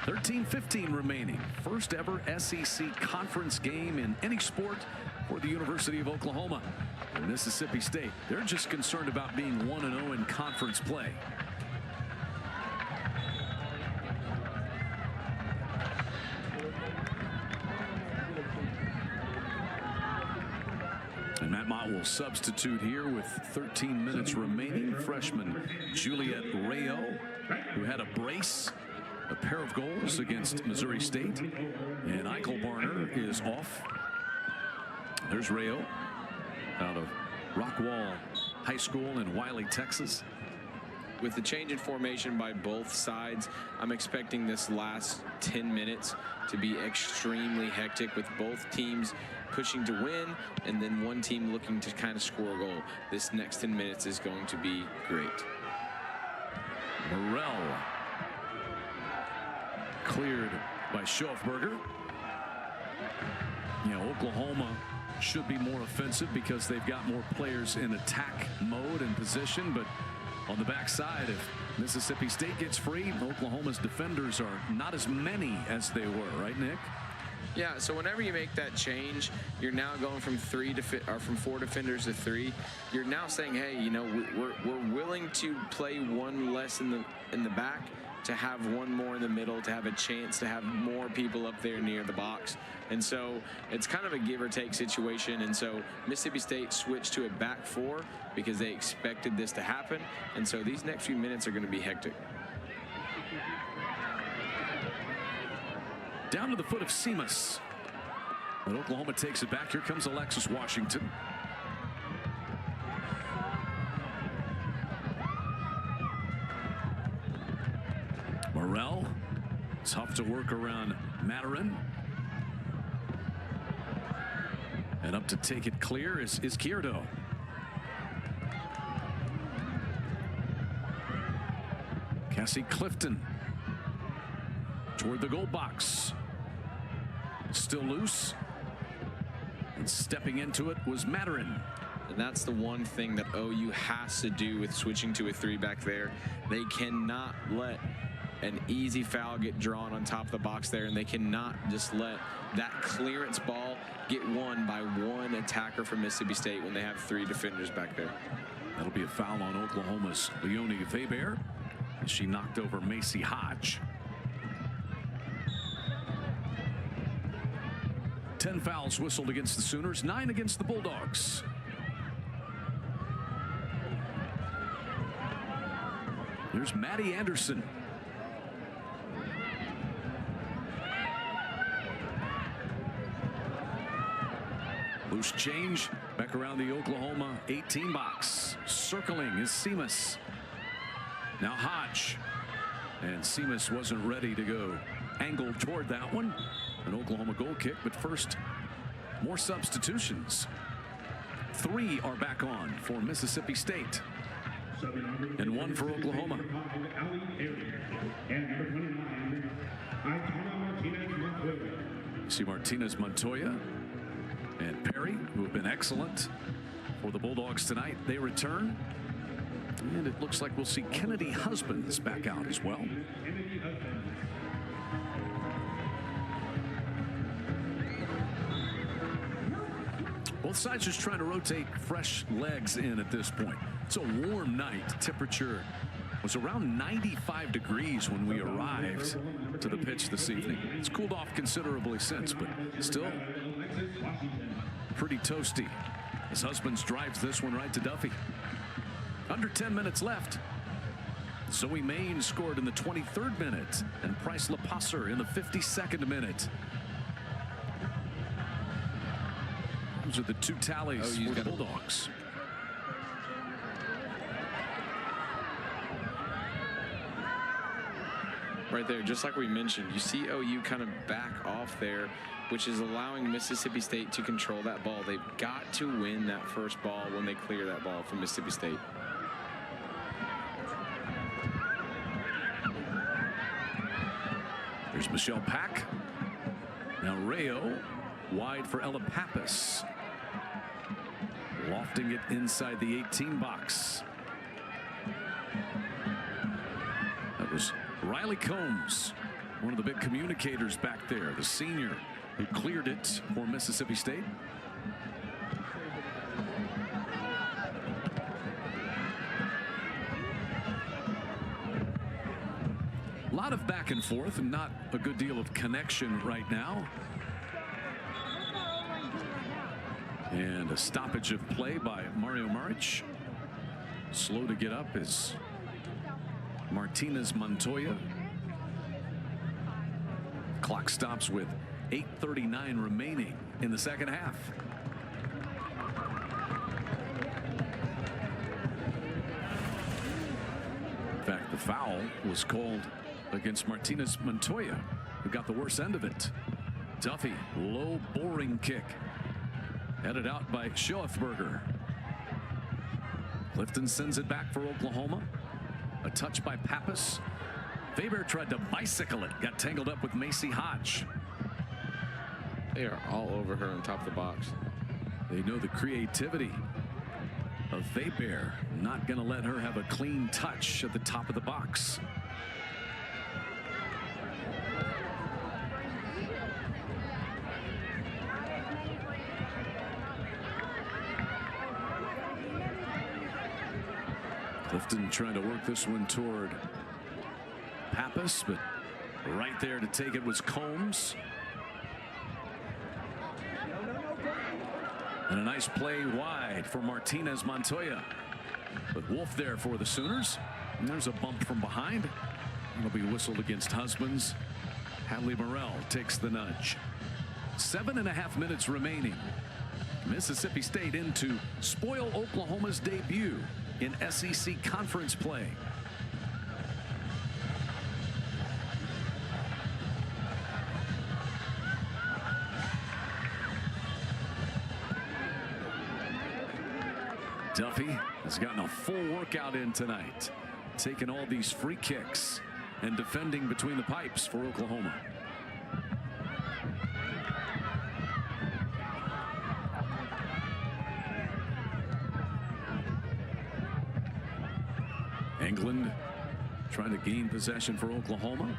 13:15 remaining. First ever SEC conference game in any sport for the University of Oklahoma. And Mississippi State, they're just concerned about being 1-0 in conference play. And Matt Mott will substitute here with 13 minutes remaining. Freshman Juliet Rayo, who had a brace, a pair of goals against Missouri State. And Eichelbarner is off. There's Rayo out of Rockwall High School in Wiley, Texas. With the change in formation by both sides, I'm expecting this last 10 minutes to be extremely hectic, with both teams pushing to win and then one team looking to kind of score a goal. This next 10 minutes is going to be great. Morrell cleared by Schoefberger. You know, Oklahoma should be more offensive because they've got more players in attack mode and position, but on the backside, if Mississippi State gets free, Oklahoma's defenders are not as many as they were, right, Nick? Yeah, so whenever you make that change, you're now going from 4 defenders to 3. You're now saying, hey, you know, we're willing to play one less in the back, to have one more in the middle, to have a chance to have more people up there near the box. And so it's kind of a give or take situation. And so Mississippi State switched to a back 4 because they expected this to happen. And so these next few minutes are going to be hectic. Down to the foot of Seamus. But Oklahoma takes it back. Here comes Alexis Washington. Morrell, tough to work around Mathurin. And up to take it clear is Izquierdo. Cassie Clifton toward the goal box. Still loose. And stepping into it was Mathurin. And that's the one thing that OU has to do with switching to a 3 back there. They cannot let an easy foul get drawn on top of the box there, and they cannot just let that clearance ball get won by one attacker from Mississippi State when they have 3 defenders back there. That'll be a foul on Oklahoma's Leonie Weber as she knocked over Macy Hodge. 10 fouls whistled against the Sooners, 9 against the Bulldogs. Here's Maddie Anderson. Loose change back around the Oklahoma 18 box. Circling is Seamus. Now Hodge. And Seamus wasn't ready to go angled toward that one. An Oklahoma goal kick, but first, more substitutions. 3 are back on for Mississippi State. And 1 for Oklahoma. You see Martinez Montoya and Perry, who have been excellent for the Bulldogs tonight. They return. And it looks like we'll see Kennedy Husbands back out as well. Both sides just trying to rotate fresh legs in at this point. It's a warm night. Temperature was around 95 degrees when we arrived to the pitch this evening. It's cooled off considerably since, but still pretty toasty. As Husbands drives this one right to Duffy. Under 10 minutes left. Zoe Main scored in the 23rd minute, and Price LaPasser in the 52nd minute. Those are the 2 tallies for the Bulldogs. Right there, just like we mentioned, you see OU kind of back off there, which is allowing Mississippi State to control that ball. They've got to win that first ball when they clear that ball from Mississippi State. There's Michelle Pack. Now Rayo wide for Ella Pappas. Lofting it inside the 18 box. That was Riley Combs, one of the big communicators back there, the senior who cleared it for Mississippi State. A lot of back and forth and not a good deal of connection right now. And a stoppage of play by Mario Maric. Slow to get up is Martinez Montoya. Clock stops with 8:39 remaining in the second half. In fact, the foul was called against Martinez Montoya, who got the worst end of it. Duffy, low boring kick. Headed out by Schoeffberger. Clifton sends it back for Oklahoma. A touch by Pappas. Weber tried to bicycle it. Got tangled up with Macy Hodge. They are all over her on top of the box. They know the creativity of Weber. Not going to let her have a clean touch at the top of the box. Clifton trying to work this one toward Pappas, but right there to take it was Combs. And a nice play wide for Martinez Montoya. But Wolf there for the Sooners. And there's a bump from behind. It'll be whistled against Husbands. Hadley Morrell takes the nudge. 7.5 minutes remaining. Mississippi State in to spoil Oklahoma's debut in SEC conference play. Duffy has gotten a full workout in tonight, taking all these free kicks and defending between the pipes for Oklahoma. England trying to gain possession for Oklahoma.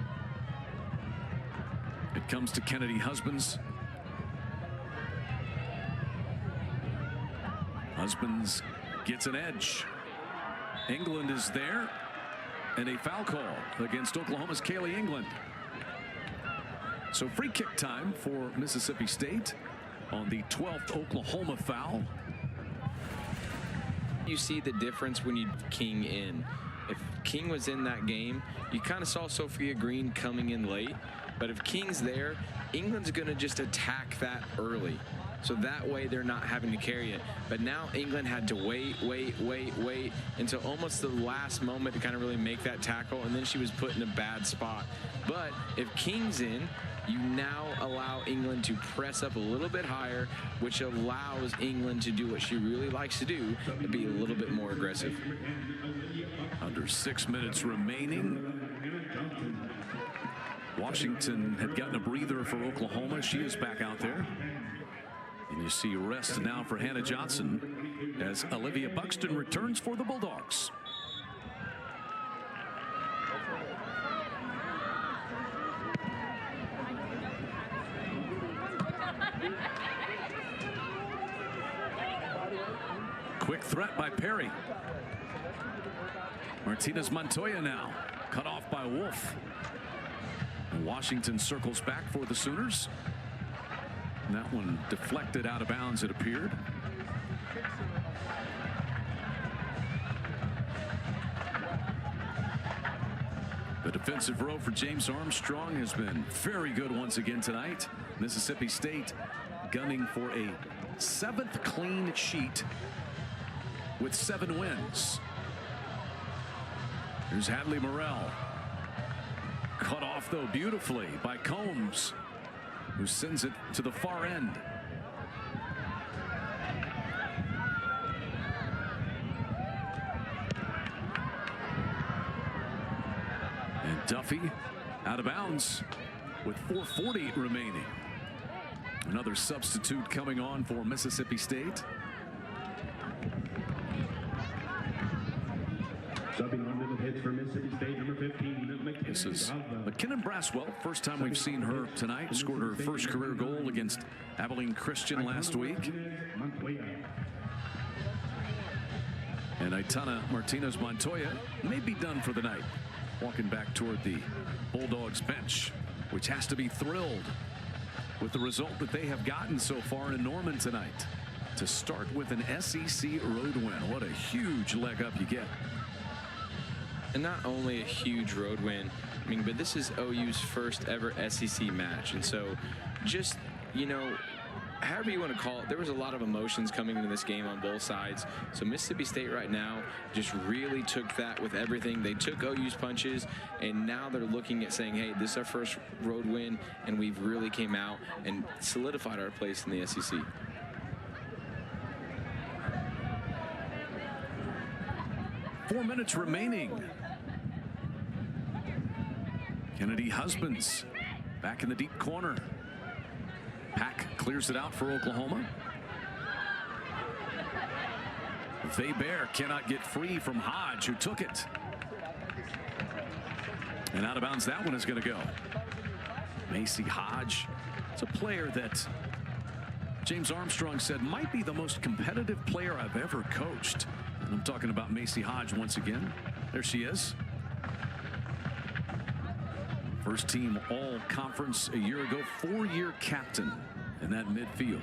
It comes to Kennedy Husbands. Husbands gets an edge. England is there, and a foul call against Oklahoma's Kaylee England. So free kick time for Mississippi State on the 12th Oklahoma foul. You see the difference when you King in. If King was in that game, you kind of saw Sophia Green coming in late. But if King's there, England's going to just attack that early. So that way they're not having to carry it. But now England had to wait until almost the last moment to kind of really make that tackle. And then she was put in a bad spot. But if King's in, you now allow England to press up a little bit higher, which allows England to do what she really likes to do, to be a little bit more aggressive. Under 6 minutes remaining. Washington had gotten a breather for Oklahoma. She is back out there. And you see rest now for Hannah Johnson as Olivia Buxton returns for the Bulldogs. Quick threat by Perry. Martinez Montoya now cut off by Wolf. And Washington circles back for the Sooners. And that one deflected out of bounds, it appeared. The defensive row for James Armstrong has been very good once again tonight. Mississippi State gunning for a 7th clean sheet with 7 wins. Here's Hadley Morrell. Cut off, though, beautifully by Combs, who sends it to the far end. And Duffy out of bounds with 4:40 remaining. Another substitute coming on for Mississippi State. Subbing on the hits for Mississippi State, number 15. This is McKinnon Braswell. First time we've seen her tonight. Scored her first career goal against Abilene Christian last week. And Aitana Martinez Montoya may be done for the night. Walking back toward the Bulldogs bench, which has to be thrilled with the result that they have gotten so far in Norman tonight. To start with an SEC road win. What a huge leg up you get. And not only a huge road win, I mean, but this is OU's first ever SEC match. And so just, you know, however you want to call it, there was a lot of emotions coming into this game on both sides. So Mississippi State right now just really took that with everything. They took OU's punches, and now they're looking at saying, hey, this is our first road win, and we've really came out and solidified our place in the SEC. Four minutes remaining. Kennedy Husbands back in the deep corner. Pack clears it out for Oklahoma. Weber cannot get free from Hodge, who took it. And out of bounds that one is going to go. Macy Hodge. It's a player that James Armstrong said might be the most competitive player I've ever coached. And I'm talking about Macy Hodge once again. There she is. First team all-conference a year ago, 4-year captain in that midfield.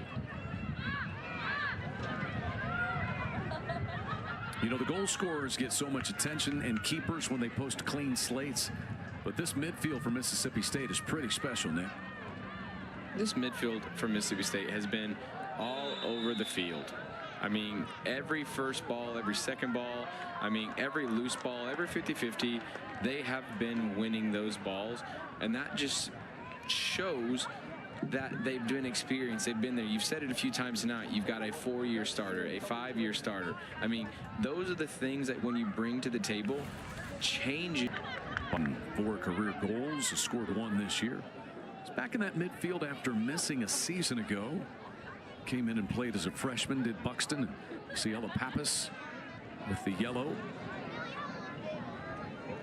You know, the goal scorers get so much attention and keepers when they post clean slates, but this midfield for Mississippi State is pretty special, Nick. This midfield for Mississippi State has been all over the field. I mean, every first ball, every second ball, I mean, every loose ball, every 50-50, they have been winning those balls. And that just shows that they've been experienced. They've been there. You've said it a few times tonight. You've got a 4-year starter, a 5-year starter. I mean, those are the things that when you bring to the table, change it. 4 career goals, scored 1 this year. He's back in that midfield after missing a season ago. Came in and played as a freshman, did Buxton. Ciela Pappas with the yellow.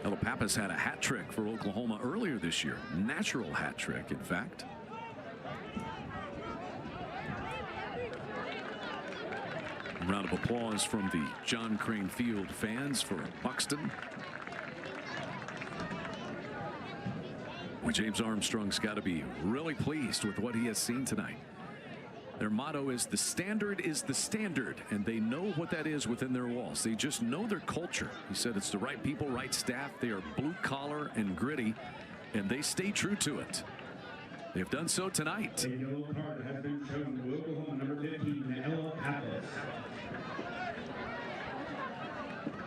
Ella Pappas had a hat trick for Oklahoma earlier this year. Natural hat trick, in fact. A round of applause from the John Crane Field fans for Buxton. Well, James Armstrong's got to be really pleased with what he has seen tonight. Their motto is the standard is the standard, and they know what that is within their walls. They just know their culture. He said it's the right people, right staff. They are blue collar and gritty, and they stay true to it. They've done so tonight. A yellow card has been shown to Oklahoma number 15, Ella Pappas.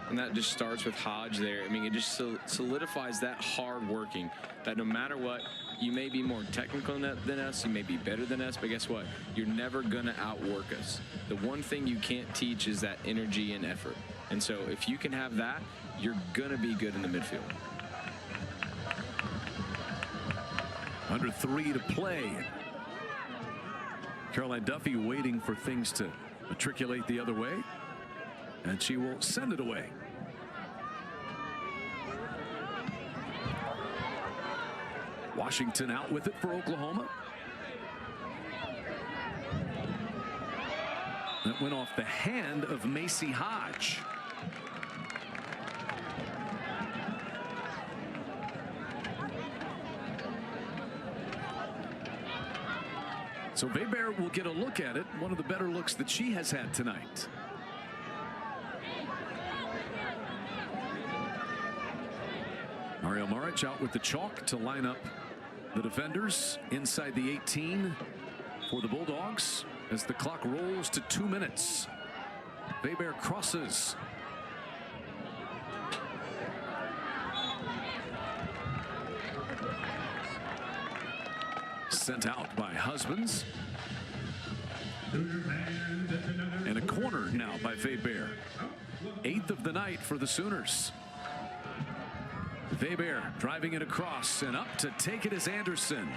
And that just starts with Hodge there. I mean, it just solidifies that hard working, that no matter what, you may be more technical than us, you may be better than us, but guess what? You're never going to outwork us. The one thing you can't teach is that energy and effort. And so if you can have that, you're going to be good in the midfield. Under 3 to play. Caroline Duffy waiting for things to matriculate the other way, and she will send it away. Washington out with it for Oklahoma. That went off the hand of Macy Hodge. So Weber will get a look at it. One of the better looks that she has had tonight. Ariel Maric out with the chalk to line up the defenders inside the 18 for the Bulldogs as the clock rolls to 2 minutes. Weber crosses. Sent out by Husbands. And a corner now by Weber. 8th of the night for the Sooners. Weber driving it across, and up to take it is Anderson.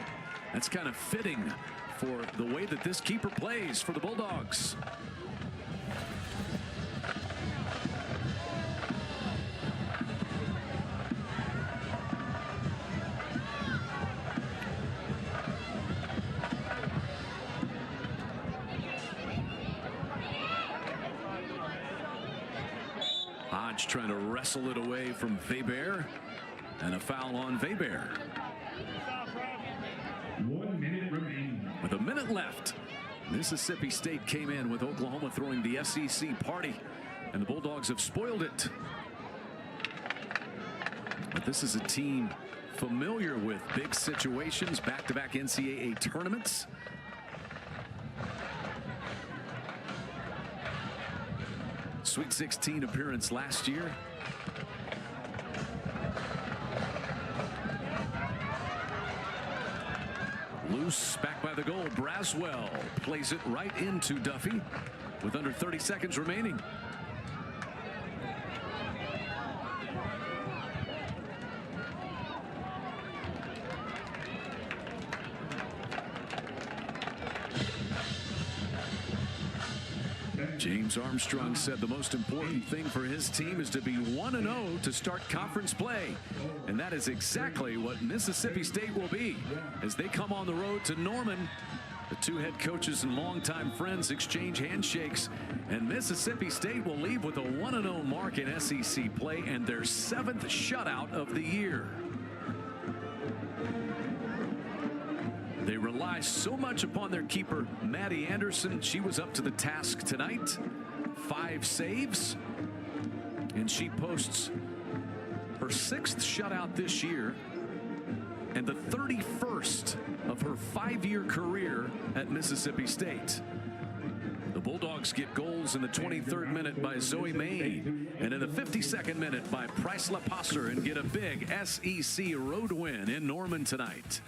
That's kind of fitting for the way that this keeper plays for the Bulldogs. Hodge trying to wrestle it away from Weber. And a foul on Weber. 1 minute remaining. With a minute left, Mississippi State came in with Oklahoma throwing the SEC party, and the Bulldogs have spoiled it. But this is a team familiar with big situations, back-to-back NCAA tournaments. Sweet 16 appearance last year. Loose back by the goal. Braswell plays it right into Duffy with under 30 seconds remaining. James Armstrong said the most important thing for his team is to be 1-0 to start conference play. And that is exactly what Mississippi State will be as they come on the road to Norman. The two head coaches and longtime friends exchange handshakes, and Mississippi State will leave with a 1-0 mark in SEC play and their 7th shutout of the year. They rely so much upon their keeper, Maddie Anderson. She was up to the task tonight. 5 saves. And she posts her 6th shutout this year and the 31st of her 5-year career at Mississippi State. The Bulldogs get goals in the 23rd minute by Zoe Main and in the 52nd minute by Price LaPasser and get a big SEC road win in Norman tonight.